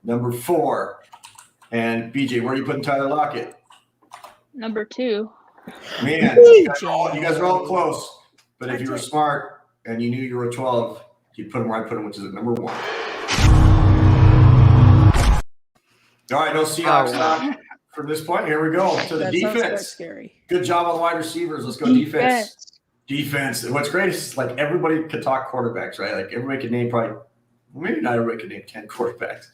Number 4. And BJ, where are you putting Tyler Lockett? Number 2. Man, you guys are all close. But if you were smart and you knew you were 12, you'd put him where I put him, which is at number 1. All right, no Seahawks talk from this point. Here we go to the defense. Scary. Good job on the wide receivers. Let's go defense. And what's great is like everybody could talk quarterbacks, right? Like everybody could name maybe not everybody could name 10 quarterbacks.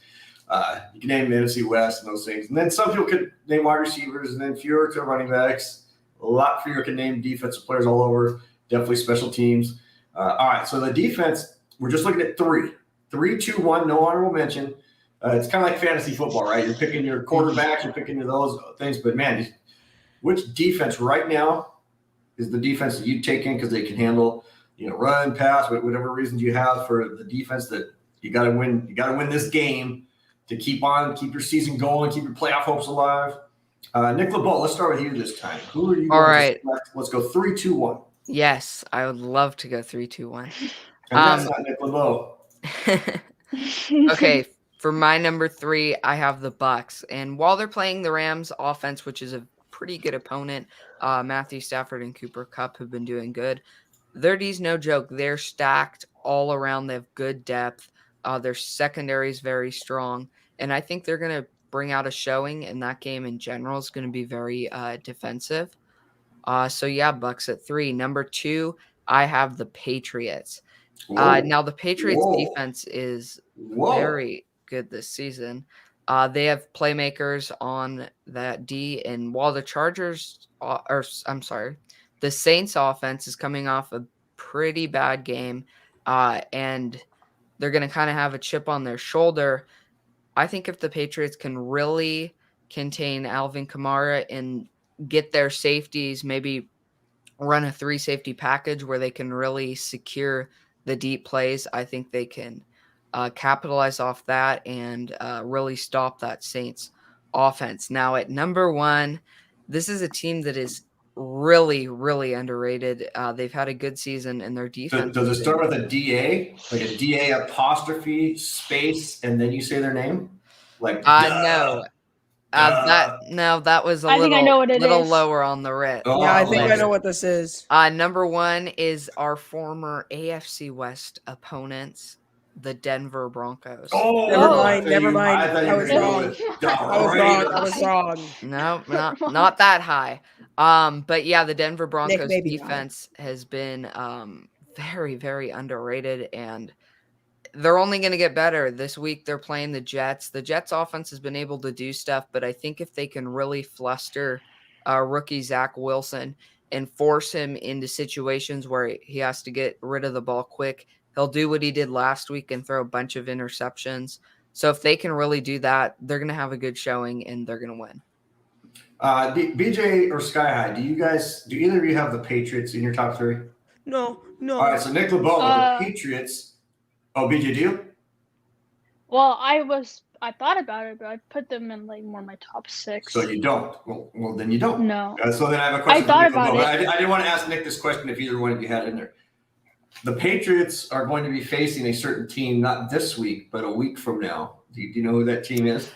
You can name the NFC West and those things. And then some people could name wide receivers, and then fewer to running backs. A lot fewer can name defensive players all over. Definitely special teams. All right, so the defense, we're just looking at 3. 3, 2, 1, no honorable mention. It's kind of like fantasy football, right? You're picking your quarterbacks, you're picking those things. But, man, which defense right now is the defense that you take in because they can handle run, pass, whatever reasons you have for the defense that you got to win. You got to win this game to keep your season going, keep your playoff hopes alive. Nick LaBow, let's start with you this time. Who are you All going right. to select? Let's go 3, 2, 1. Yes, I would love to go 3, 2, 1. And that's not Nick LaBow. Okay, for my number 3, I have the Bucs. And while they're playing the Rams offense, which is a pretty good opponent, Matthew Stafford and Cooper Kupp have been doing good. Their D's no joke. They're stacked all around. They have good depth. Their secondary is very strong. And I think they're going to bring out a showing, and that game in general is going to be very defensive. So yeah, Bucs at 3. Number 2, I have the Patriots. Now the Patriots defense is very good this season. They have playmakers on that D, and while the the Saints offense is coming off a pretty bad game, and they're going to kind of have a chip on their shoulder. I think if the Patriots can really contain Alvin Kamara and get their safeties, maybe run a 3 safety package where they can really secure the deep plays, I think they can capitalize off that and really stop that Saints offense. Now at number 1, this is a team that is really, really underrated. They've had a good season, and their defense. Does it start with a DA, like a DA apostrophe space, and then you say their name? Like no. That was I think I know what it little is. lower on the red. Yeah, I think I know what this is. Number 1 is our former AFC West opponents, the Denver Broncos. Oh, never mind. I was wrong. I was wrong. No, not that high. But yeah, the Denver Broncos defense has been very, very underrated, and they're only going to get better. This week they're playing the Jets. The Jets offense has been able to do stuff, but I think if they can really fluster rookie Zach Wilson and force him into situations where he has to get rid of the ball quick, he'll do what he did last week and throw a bunch of interceptions. So if they can really do that, they're going to have a good showing and they're going to win. BJ or Sky High, do either of you have the Patriots in your top 3? No. All right, so Nick LaBeau, the Patriots. Oh, BJ, do you? Well, I thought about it, but I put them in like more my top 6. So you don't? Well, then you don't. No. So then I have a question. I thought about it. I didn't want to ask Nick this question if either one of you had it in there. The Patriots are going to be facing a certain team, not this week, but a week from now. Do you know who that team is?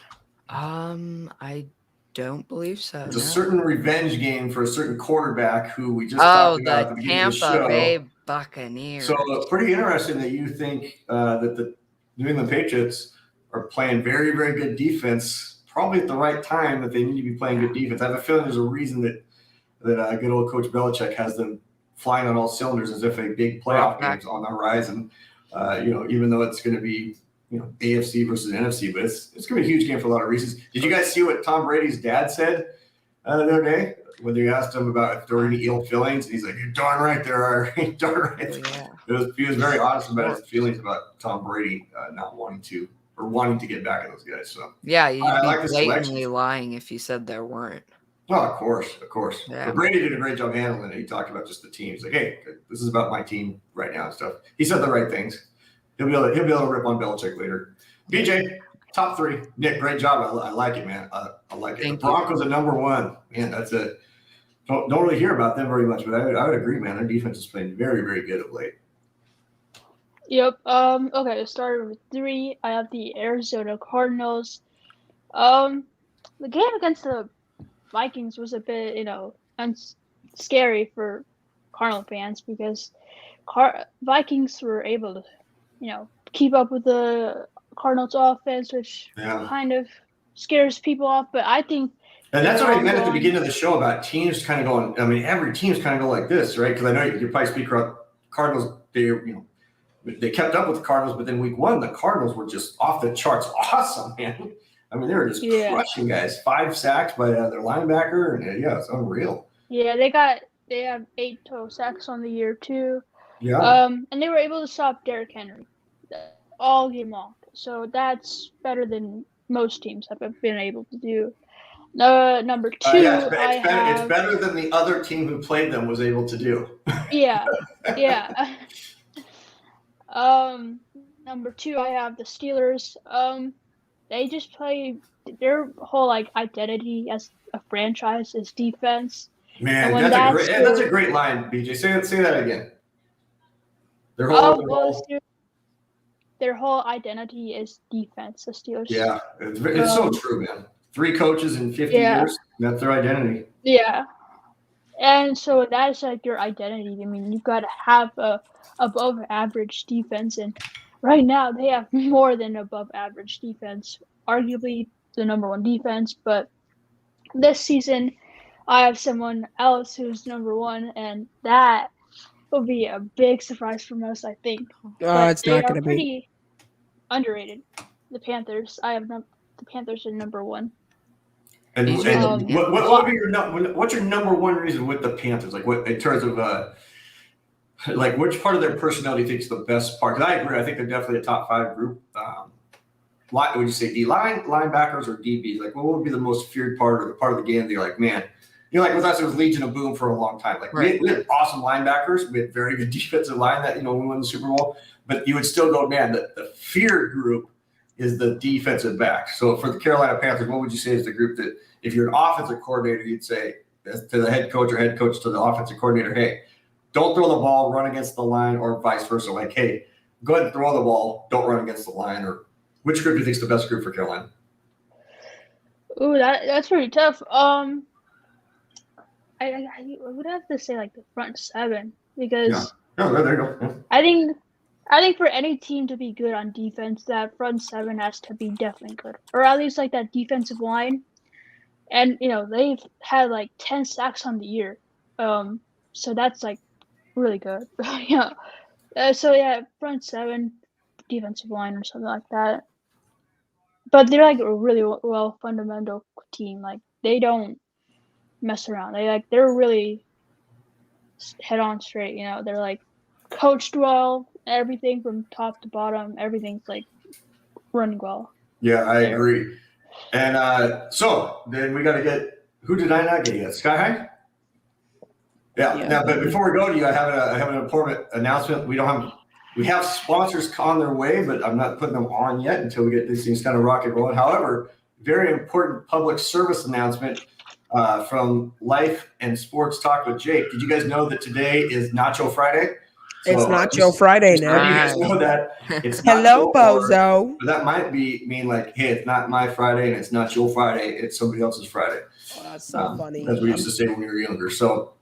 I don't believe so. It's a certain revenge game for a certain quarterback who we just talked about at the beginning of the show. Tampa Bay Buccaneers. So pretty interesting that you think that the New England Patriots are playing very, very good defense, probably at the right time that they need to be playing good defense. I have a feeling there's a reason that good old Coach Belichick has them flying on all cylinders as if a big playoff game's on the horizon. Even though it's going to be AFC versus NFC, but it's going to be a huge game for a lot of reasons. Did you guys see what Tom Brady's dad said the other day when they asked him about if there were any ill feelings? And he's like, "You're darn right there are." Darn right. Yeah. He was very honest about his feelings about Tom Brady not wanting to get back at those guys. So yeah, you'd be blatantly lying if you said there weren't. Well, of course. Yeah. But Brady did a great job handling it. He talked about just the team. He's like, "Hey, this is about my team right now and stuff." He said the right things. He'll be able to rip on Belichick later. BJ, top 3. Nick, great job. I like it, man. I like it. The Broncos are number 1. Man, that's it. Don't really hear about them very much, but I would agree, man. Their defense is playing very, very good of late. Yep. Okay, starting with 3, I have the Arizona Cardinals. The game against the Vikings was a bit, scary for Cardinal fans because Vikings were able to, keep up with the Cardinals offense, which kind of scares people off. But I think, and that's what I meant at the beginning of the show about teams kind of going. I mean, every team's kind of go like this, right? Because I know you probably speak about Cardinals. They kept up with the Cardinals, but then week 1, the Cardinals were just off the charts, awesome, man. I mean, they were just crushing guys. 5 sacks by their linebacker, and it's unreal. Yeah, they have 8 total sacks on the year too. Yeah. And they were able to stop Derrick Henry all game long. So that's better than most teams have been able to do. Number 2, it's better than the other team who played them was able to do. Yeah. Number 2, I have the Steelers. They just play their whole identity as a franchise is defense. Man, that's a great line, BJ. Say that again. Their whole identity is defense. The Steelers. Yeah, it's so true, man. 3 coaches in 50 years. That's their identity. Yeah, and so that's your identity. I mean, you've got to have a above average defense, and right now they have more than above average defense. Arguably the number 1 defense, but this season I have someone else who's number 1, and that will be a big surprise for most, I think. It's not going to be. Pretty underrated. The Panthers. I have the Panthers are number 1. And what would be what's your number 1 reason with the Panthers? What in terms of which part of their personality do you think is the best part? Because I agree. I think they're definitely a top 5 group. Would you say D-line, linebackers, or DBs? What would be the most feared part, or the part of the game that you're like, man, with us, it was Legion of Boom for a long time. We had awesome linebackers. We had very good defensive line that, we won the Super Bowl. But you would still go, man, the feared group is the defensive back. So for the Carolina Panthers, what would you say is the group that if you're an offensive coordinator, you'd say to the head coach or head coach to the offensive coordinator, hey, don't throw the ball, run against the line, or vice versa. Hey, go ahead and throw the ball, don't run against the line. Or which group do you think is the best group for Carolina? Ooh, that's pretty tough. I would have to say the front 7 because there you go. Yeah. I think for any team to be good on defense, that front 7 has to be definitely good, or at least that defensive line. And they've had 10 sacks on the year, so that's really good. Front 7, defensive line, or something like that. But they're a really well fundamental team. They don't mess around. They're really head on straight. They're coached well. Everything from top to bottom, everything's running well. Yeah, I agree. And so then we got to get, who did I not get yet? Sky High? Yeah. Now, but before we go to you, I have an important announcement. We have sponsors on their way, but I'm not putting them on yet until we get these things kind of rock and rolling. However, very important public service announcement from Life and Sports Talk with Jake. Did you guys know that today is Nacho Friday? It's Nacho Friday now. You guys know that it's hello, Bozo. But that might mean hey, it's not my Friday and it's not your Friday. It's somebody else's Friday. Oh, that's so funny. As we used to say when we were younger. So,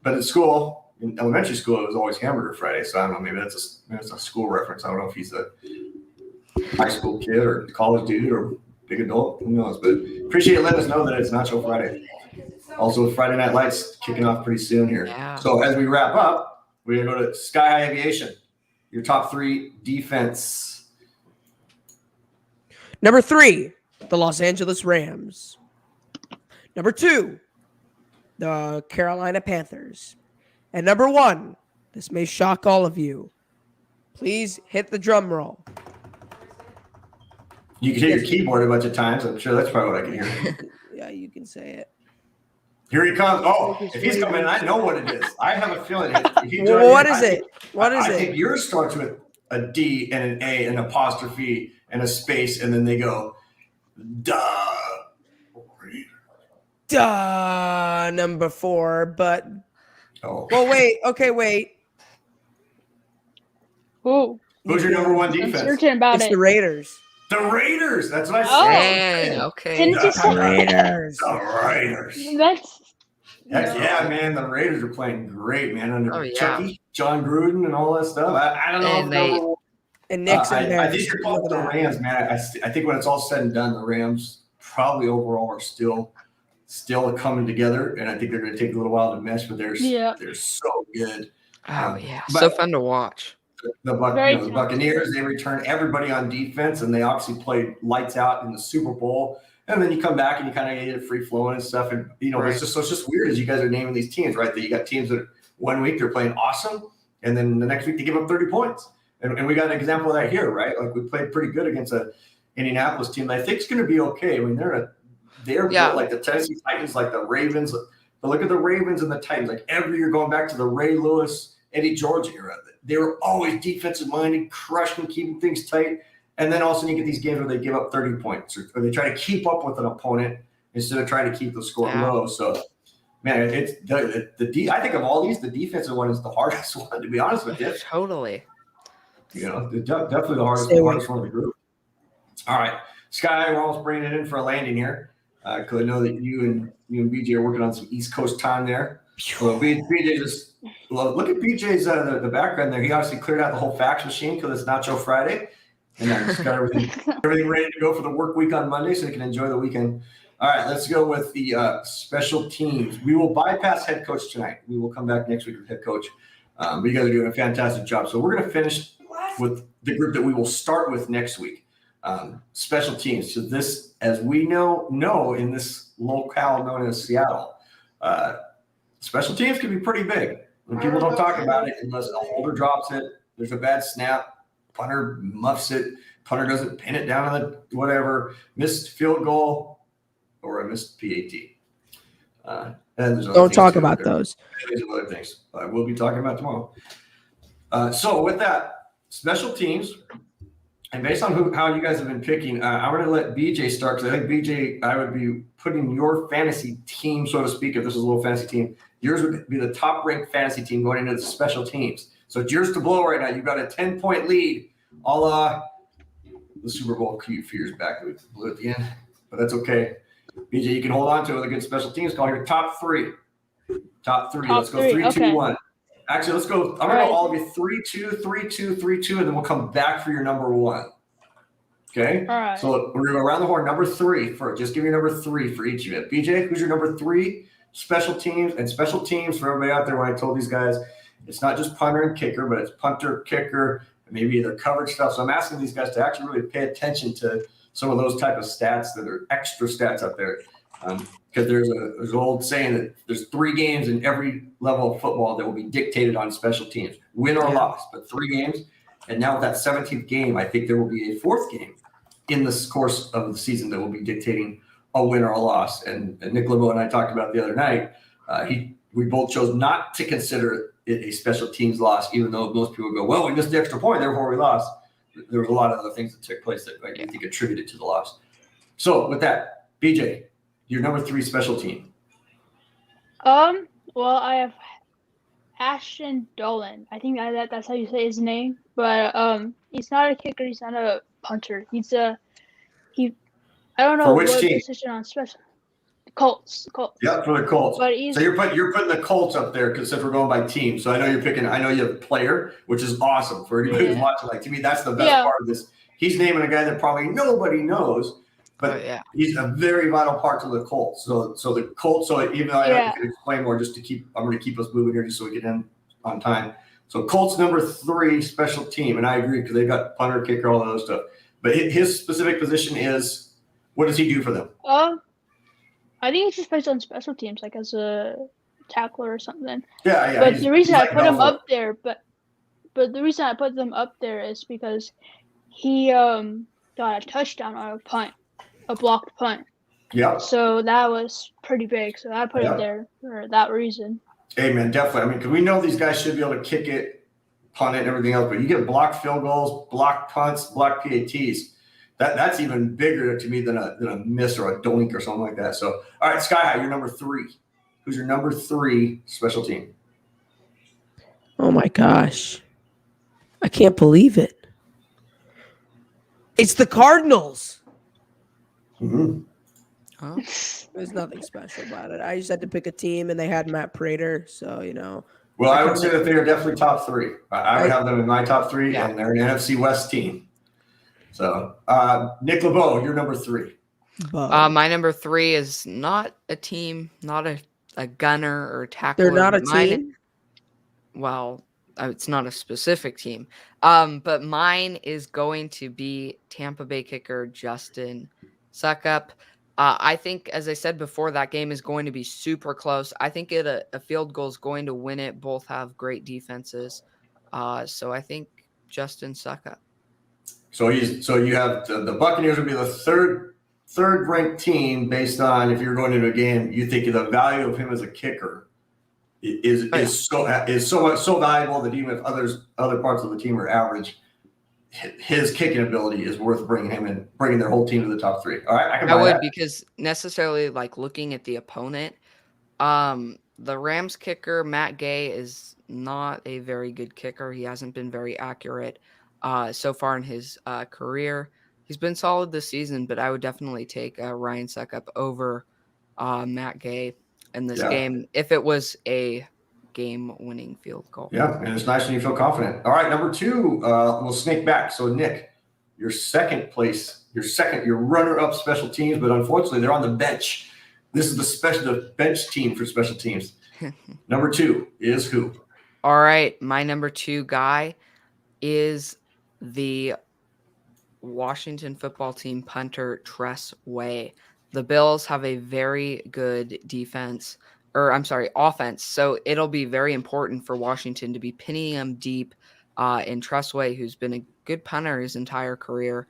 but in school, in elementary school, it was always Hamburger Friday. So I don't know. Maybe that's a school reference. I don't know if he's a high school kid or college dude or big adult. Who knows? But appreciate you letting us know that it's Nacho Friday. Also, Friday Night Lights kicking off pretty soon here. Yeah. So as we wrap up, we're going to go to Sky High Aviation. Your top 3 defense. Number 3, the Los Angeles Rams. Number 2, the Carolina Panthers. And number 1, this may shock all of you. Please hit the drum roll. You can hit your keyboard a bunch of times. I'm sure that's probably what I can hear. Yeah, you can say it. Here he comes. Oh, if he's coming, I know what it is. I have a feeling. What is it? I think yours starts with a D and an A, an apostrophe, and a space, and then they go, duh. Duh, number 4. But, oh. Well, wait. Okay, wait. Ooh. Who's your number 1 defense? I'm certain about it's it. the Raiders. The Raiders. That's what I said. Dang, okay. Didn't you say Raiders? The Raiders. That's Yeah, man. The Raiders are playing great, man. Under Chucky, John Gruden, and all that stuff. I don't know. And Nixon. I think you're calling the Rams, man. I think when it's all said and done, the Rams probably overall are still coming together, and I think they're going to take a little while to mesh, but they're so good. Oh yeah, so fun to watch. The Buccaneers, they return everybody on defense, and they obviously played lights out in the Super Bowl. And then you come back and you kind of get it free flowing and stuff. And it's just weird as you guys are naming these teams, right? That you got teams that 1 week they're playing awesome, and then the next week they give up 30 points. And we got an example of that here, right? We played pretty good against a Indianapolis team that I think is going to be okay. I mean, they're they're built like the Tennessee Titans, like the Ravens. But look at the Ravens and the Titans. Like every year going back to the Ray Lewis, Eddie George era, they were always defensive-minded, crushing, keeping things tight. And then all of a sudden you get these games where they give up 30 points or they try to keep up with an opponent instead of trying to keep the score low. So, man, it's I think of all these, the defensive one is the hardest one, to be honest with you. Totally. Definitely the hardest one of the group. All right, Sky, we're almost bringing it in for a landing here because I know that you and BJ are working on some East Coast time there. Well, BJ just look at BJ's the background there. He obviously cleared out the whole fax machine because it's Nacho Friday. And he's got everything ready to go for the work week on Monday so he can enjoy the weekend. All right, let's go with the special teams. We will bypass head coach tonight. We will come back next week with head coach. But you guys are doing a fantastic job. So we're going to finish with the group that we will start with next week. Special teams. So this, as we know in this locale known as Seattle, special teams can be pretty big. When people don't talk about it unless a holder drops it, there's a bad snap. Punter muffs it. Punter doesn't pin it down on the whatever. Missed field goal or a missed PAT. And don't talk about those. There's other things we'll be talking about tomorrow. So with that, special teams, and based on how you guys have been picking, I'm going to let BJ start because I think BJ, I would be putting your fantasy team, so to speak, if this is a little fantasy team. Yours would be the top-ranked fantasy team going into the special teams. So it's yours to blow right now. You've got a 10-point lead, a la the Super Bowl a few years back. We blew at the end, but that's okay. BJ, you can hold on to it with a good special teams call. Your top three. Let's go 3, 2, 1. Actually, let's go. I'm going to go all of you 3, 2, 3, 2, 3, 2, and then we'll come back for your number 1. Okay? All right. So we're going to go around the horn. Number 3 first. Just give me number 3 for each of you. BJ, who's your number 3 special teams? And special teams for everybody out there, when I told these guys, it's not just punter and kicker, but it's punter, kicker, and maybe either coverage stuff. So I'm asking these guys to actually really pay attention to some of those type of stats that are extra stats out there. Because there's an old saying that there's 3 games in every level of football that will be dictated on special teams, win or loss, but 3 games. And now with that 17th game, I think there will be a 4th game in the course of the season that will be dictating a win or a loss. And Nick LaBow and I talked about the other night. We both chose not to consider it a special teams loss, even though most people go, well, we missed the extra point, therefore we lost. There was a lot of other things that took place that I think attributed to the loss. So with that, BJ, your number 3 special team. Well, I have Ashton Dolan. I think that's how you say his name. But he's not a kicker. He's not a punter. I don't know what position on special. Colts. Yeah, for the Colts. But so you're putting the Colts up there because if we're going by team. So I know you have a player, which is awesome for anybody who's watching. Like, to me, that's the best part of this. He's naming a guy that probably nobody knows, but he's a very vital part to the Colts. So the Colts. So even though I can explain more, just to I'm going to keep us moving here just so we get in on time. So Colts number 3 special team, and I agree because they've got punter, kicker, all of those stuff. But his specific position is, what does he do for them? I think it's just based on special teams, like as a tackler or something. Yeah. But the reason I put him up there, but the reason I put them up there is because he got a touchdown on a punt, a blocked punt. Yeah. So that was pretty big. So I put it there for that reason. Hey, man, definitely. I mean, because we know these guys should be able to kick it, punt it, and everything else. But you get blocked field goals, blocked punts, blocked PATs. That's even bigger to me than a miss or a doink or something like that. So, all right, Sky High, you're number 3. Who's your number 3 special team? Oh, my gosh. I can't believe it. It's the Cardinals. Mm-hmm. Huh? There's nothing special about it. I just had to pick a team, and they had Matt Prater, so, Well, I would say that they are definitely top 3. I would have them in my top 3, and they're an NFC West team. So, Nick LaBow, you're number 3. My number 3 is not a team, not a gunner or tackler. They're not a team? Well, it's not a specific team. But mine is going to be Tampa Bay kicker Justin Suckup. I think, as I said before, that game is going to be super close. I think a field goal is going to win it. Both have great defenses. So I think Justin Suckup. So you have the Buccaneers would be the 3rd third-ranked team based on if you're going into a game, you think the value of him as a kicker is so valuable that even if other parts of the team are average, his kicking ability is worth bringing him in, bringing their whole team to the top 3. All right, I would, because necessarily like looking at the opponent, the Rams kicker Matt Gay is not a very good kicker. He hasn't been very accurate so far in his career. He's been solid this season, but I would definitely take Ryan Suckup over Matt Gay in this game if it was a game-winning field goal. Yeah, and it's nice when you feel confident. All right, number 2, we'll snake back. So Nick, your runner-up special teams, but unfortunately they're on the bench. This is the bench team for special teams. Number 2 is who? All right, my number 2 guy is the Washington football team punter Tress Way. The Bills have a very good offense. So it'll be very important for Washington to be pinning them deep in Tress Way, who's been a good punter his entire career.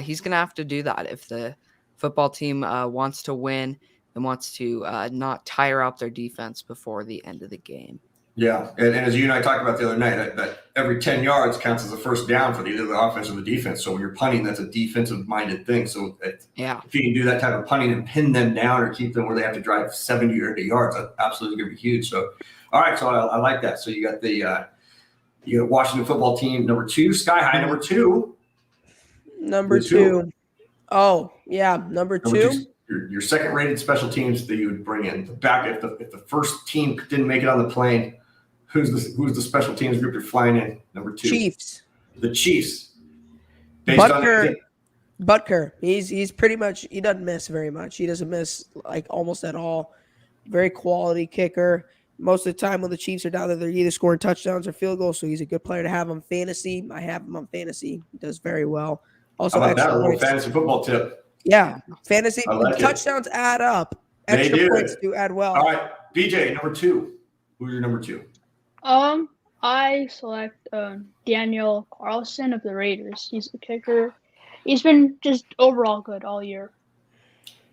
He's going to have to do that if the football team wants to win and wants to not tire out their defense before the end of the game. Yeah, and as you and I talked about the other night, that every 10 yards counts as a first down for either the offense or the defense. So when you're punting, that's a defensive-minded thing. So if you can do that type of punting and pin them down or keep them where they have to drive 70 or 80 yards, that's absolutely going to be huge. So, all right, so I like that. So you got the Washington football team, number 2, Sky High, number 2. Number 2. Oh, yeah, number 2. Your second-rated special teams that you would bring in. If the first team didn't make it on the plane, who's the special teams group you're flying in? Number 2. Chiefs. The Chiefs. Butker. He's pretty much, he doesn't miss very much. He doesn't miss like almost at all. Very quality kicker. Most of the time when the Chiefs are down there, they're either scoring touchdowns or field goals. So he's a good player to have on fantasy. I have him on fantasy. He does very well. Also, how about that? A little fantasy football tip. Yeah, fantasy touchdowns add up. Extra points do add well. All right, BJ, number 2. Who's your number 2? I select Daniel Carlson of the Raiders. He's the kicker. He's been just overall good all year.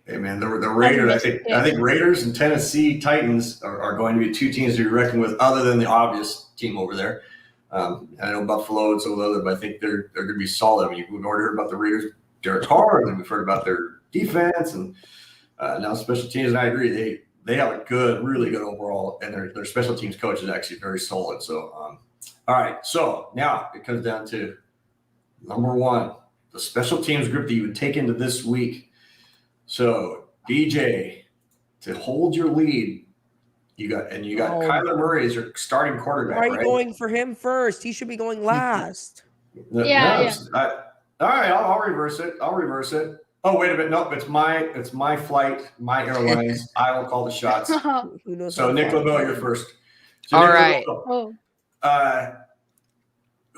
Hey man, the Raiders. I think Raiders and Tennessee Titans are going to be 2 teams to be reckoned with, other than the obvious team over there. I know Buffalo and some of the other, but I think they're going to be solid. I mean, we've already heard about the Raiders, Derek Carr, and we've heard about their defense, and now special teams. And I agree, they have a really good overall, and their special teams coach is actually very solid. So, all right. So now it comes down to number 1, the special teams group that you would take into this week. So BJ, to hold your lead, you got Kyler Murray as your starting quarterback. Why are you going for him first? He should be going last. All right, I'll reverse it. Oh, wait a minute. Nope, it's my flight, my airlines. I will call the shots. So Nick LaBow, you're first. So all right.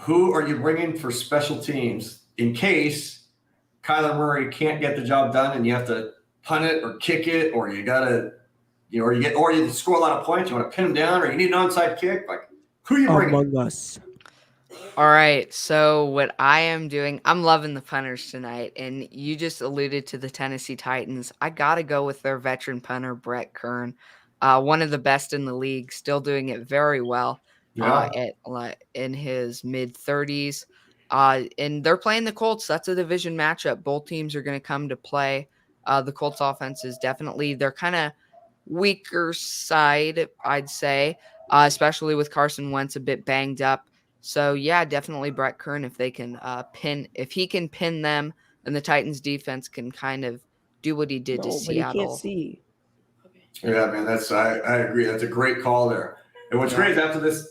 Who are you bringing for special teams in case Kyler Murray can't get the job done and you have to punt it or kick it, or you gotta, or you score a lot of points, you want to pin him down, or you need an onside kick? Like, who are you bringing? Among Us. All right, so what I am doing, I'm loving the punters tonight, and you just alluded to the Tennessee Titans. I got to go with their veteran punter, Brett Kern, one of the best in the league, still doing it very well in his mid-30s. And they're playing the Colts. That's a division matchup. Both teams are going to come to play. The Colts offense is definitely their kind of weaker side, I'd say, especially with Carson Wentz a bit banged up. So yeah, definitely Brett Kern, if he can pin them, and the Titans defense can kind of do what he did to Seattle. But he can't see. Yeah, man, I agree. That's a great call there. And what's great is after this,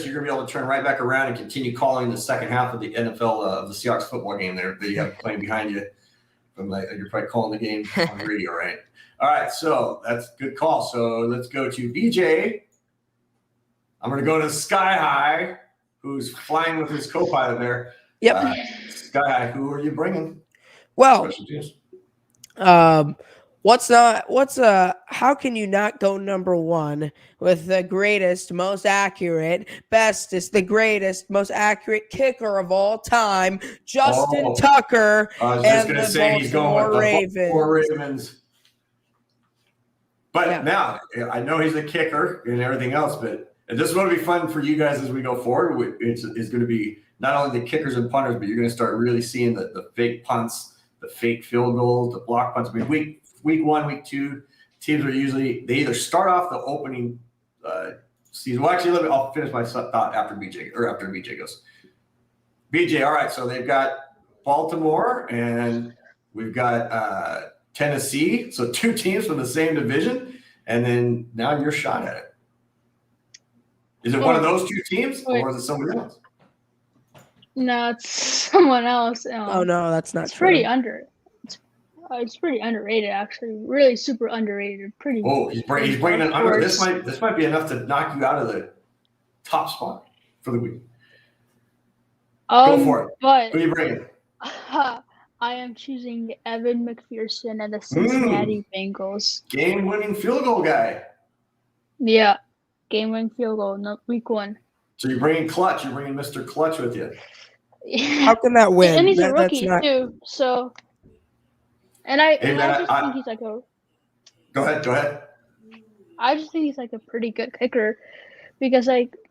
you're gonna be able to turn right back around and continue calling the second half of the NFL of the Seahawks football game there that you have playing behind you. You're probably calling the game on the radio, right? All right, so that's a good call. So let's go to BJ. I'm gonna go to Sky High, who's flying with his co-pilot there. Yep. Sky High, who are you bringing? Well, How can you not go number one with the greatest, most accurate, bestest, the greatest, most accurate kicker of all time, Justin Tucker, I was just and going to the say he's going with the Ravens. Baltimore Ravens. But now, I know he's a kicker and everything else, but this is going to be fun for you guys as we go forward. It's going to be not only the kickers and punters, but you're going to start really seeing the fake punts, the fake field goals, the block punts. I mean, week 1, week 2, teams are usually – they either start off the opening season. Well, actually, I'll finish my thought after BJ goes. BJ, all right, so they've got Baltimore and we've got Tennessee, so 2 teams from the same division, and then now your shot at it. Is it one of those 2 teams, or is it somebody else? No, it's someone else. Oh no, that's not it's true. It's pretty underrated, actually. Really super underrated. Pretty. Oh, he's bringing it under. This might be enough to knock you out of the top spot for the week. Go for it. But who are you bringing? I am choosing Evan McPherson and the Cincinnati Bengals. Game-winning field goal guy. Yeah, game-winning field goal, week 1. So you're bringing Clutch. You're bringing Mr. Clutch with you. How can that win? And he's a rookie too. So, I just think he's like a. Go ahead. I just think he's like a pretty good kicker, because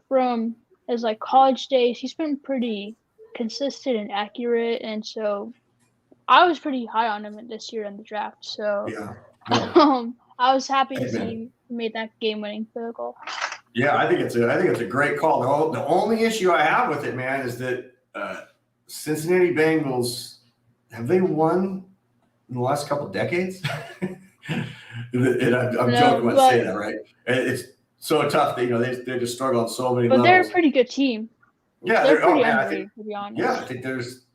from his college days, he's been pretty consistent and accurate, and so I was pretty high on him this year in the draft. So yeah. I was happy to see he made that game-winning field goal. Yeah, I think it's a great call. The only issue I have with it, man, is that Cincinnati Bengals, have they won in the last couple of decades? I'm joking when I say that, right? It's so tough that they just struggle on so many levels. But they're a pretty good team. Yeah, they're pretty underrated, to be honest. Yeah, I think there's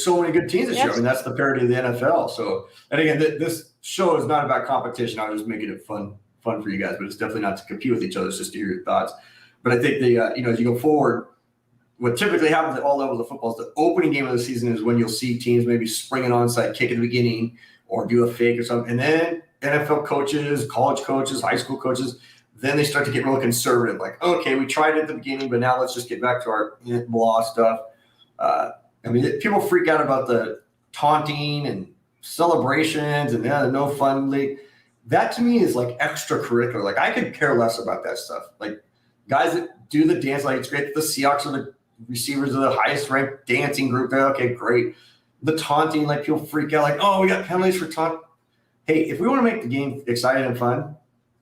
so many good teams this year. I mean, that's the parity of the NFL. So, and again, this show is not about competition. I was just making it fun for you guys, but it's definitely not to compete with each other. It's just to hear your thoughts. But I think as you go forward, what typically happens at all levels of football is the opening game of the season is when you'll see teams maybe spring an onside kick at the beginning or do a fake or something. And then NFL coaches, college coaches, high school coaches, then they start to get real conservative. Like, okay, we tried it at the beginning, but now let's just get back to our blah stuff. People freak out about the taunting and celebrations and no fun league. That to me is like extracurricular. Like, I could care less about that stuff. Like, guys that do the dance, like, it's great that the Seahawks are the receivers of the highest ranked dancing group. Okay, great. The taunting, like, people freak out, like, oh, we got penalties for taunt. Hey, if we want to make the game exciting and fun,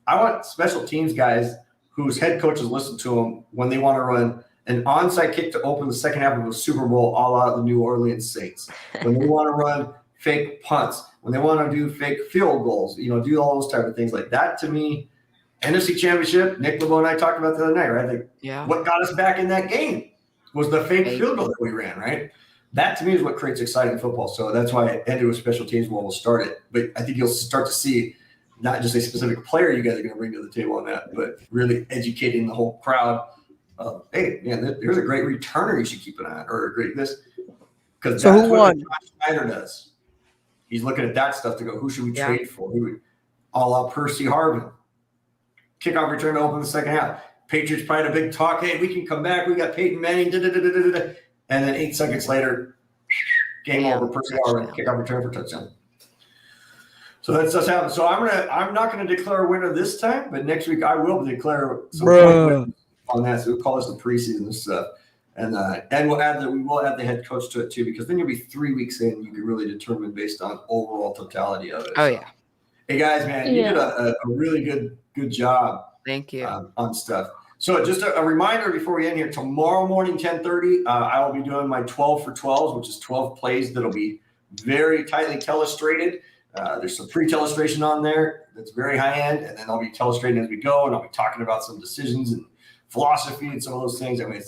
I want special teams guys whose head coaches listen to them when they want to run an onside kick to open the second half of a Super Bowl all out of the New Orleans Saints. When they want to run fake punts, when they want to do fake field goals, do all those type of things. Like that, to me, NFC Championship, Nick, LaBow, and I talked about the other night, right? Like, what got us back in that game was the fake field goal that we ran, right? That, to me, is what creates exciting football. So that's why it ended with special teams when we'll start it. But I think you'll start to see not just a specific player you guys are going to bring to the table on that, but really educating the whole crowd. Hey, man, there's a great returner you should keep an eye on, or a great this. Because that's what Josh Schneider does. He's looking at that stuff to go, who should we trade for? All out Percy Harvin. Kickoff return to open the second half. Patriots probably had a big talk. Hey, we can come back. We got Peyton Manning. And then 8 seconds later, game over. Percy Harvin, kickoff return for touchdown. So that's what's happening. So I'm not going to declare a winner this time, but next week I will declare some winners on that. So we'll call this the preseason stuff. And we will add the head coach to it too, because then you'll be 3 weeks in. You can really determine based on overall totality of it. Oh, yeah. Hey guys, man, you did a really good job. Thank you. On stuff. So just a reminder before we end here, tomorrow morning, 10:30, I will be doing my 12 for 12s, which is 12 plays that'll be very tightly telestrated. There's some pre-telestration on there that's very high end, and then I'll be telestrating as we go, and I'll be talking about some decisions and philosophy and some of those things. I mean,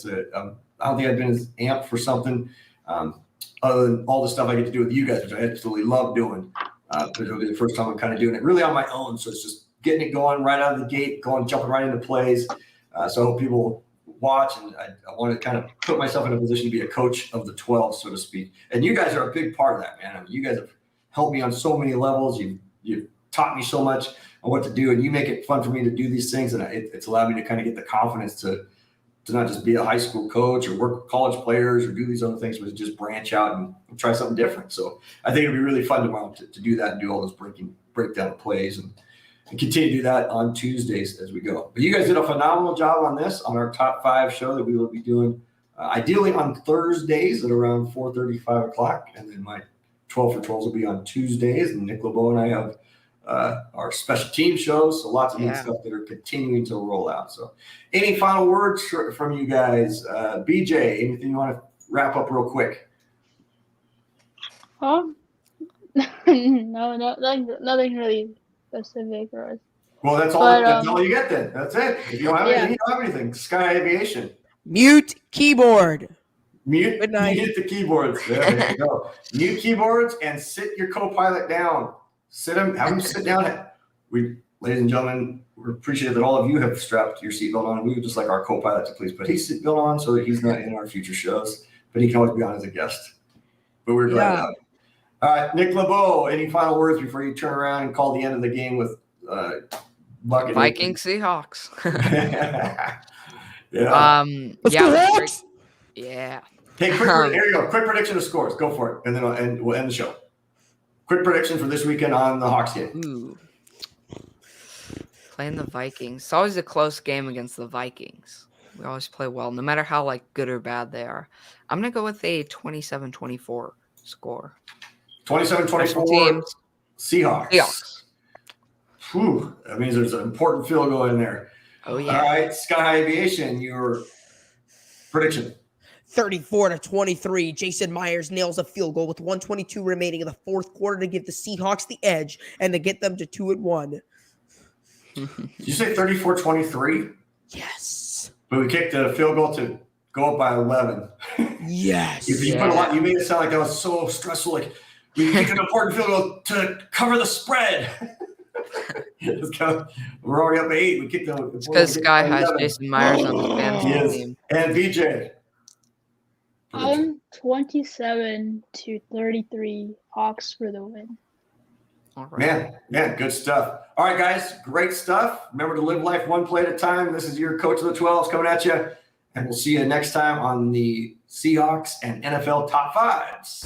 I don't think I've been as amped for something other than all the stuff I get to do with you guys, which I absolutely love doing. But it'll be the first time I'm kind of doing it really on my own. So it's just getting it going right out of the gate, jumping right into plays. So I hope people watch, and I want to kind of put myself in a position to be a coach of the 12, so to speak. And you guys are a big part of that, man. I mean, you guys have helped me on so many levels. You've taught me so much on what to do, and you make it fun for me to do these things, and it's allowed me to kind of get the confidence to not just be a high school coach or work with college players or do these other things, but just branch out and try something different. So I think it'd be really fun tomorrow to do that and do all those breakdown plays and continue to do that on Tuesdays as we go. But you guys did a phenomenal job on this, on our top 5 show that we will be doing ideally on Thursdays at around 4:30, 5 o'clock. And then my 12 for 12s will be on Tuesdays. And Nick LaBow and I have our special team shows. So lots of good stuff that are continuing to roll out. So any final words from you guys? BJ, anything you want to wrap up real quick? No, nothing really specific for us. Well, that's all you get then. That's it. If you don't have anything, you don't have anything. Sky Aviation. Mute keyboard. Mute the keyboards. There you go. Mute keyboards and sit your co-pilot down. Have them sit down. Ladies and gentlemen, we appreciate that all of you have strapped your seatbelt on. We would just like our co-pilot to please put his seatbelt on so that he's not in our future shows, but he can always be on as a guest. But we're glad to have him. All right, Nick LaBow, any final words before you turn around and call the end of the game with Bucket Vikings Seahawks? Let's go Hawks! Yeah. Hey, here you go. Quick prediction of scores. Go for it, and then we'll end the show. Quick prediction for this weekend on the Hawks game. Ooh. Playing the Vikings. It's always a close game against the Vikings. We always play well, no matter how good or bad they are. I'm going to go with a 27-24 score. 27-24 Seahawks. Whew, that means there's an important field goal in there. Oh, yeah. All right, Sky Aviation, your prediction. 34-23. Jason Myers nails a field goal with 1:22 remaining in the fourth quarter to give the Seahawks the edge and to get them to 2-1. Did you say 34-23? Yes. But we kicked a field goal to go up by 11. Yes. You made it sound like that was so stressful. Like we kicked an important field goal to cover the spread. We're already up 8. We kicked the. It's because Sky has Jason Myers on the fantasy team. And VJ. I'm 27-33 Hawks for the win. All right. Man, good stuff. All right, guys, great stuff. Remember to live life one play at a time. This is your coach of the 12s coming at you, and we'll see you next time on the Seahawks and NFL Top 5s.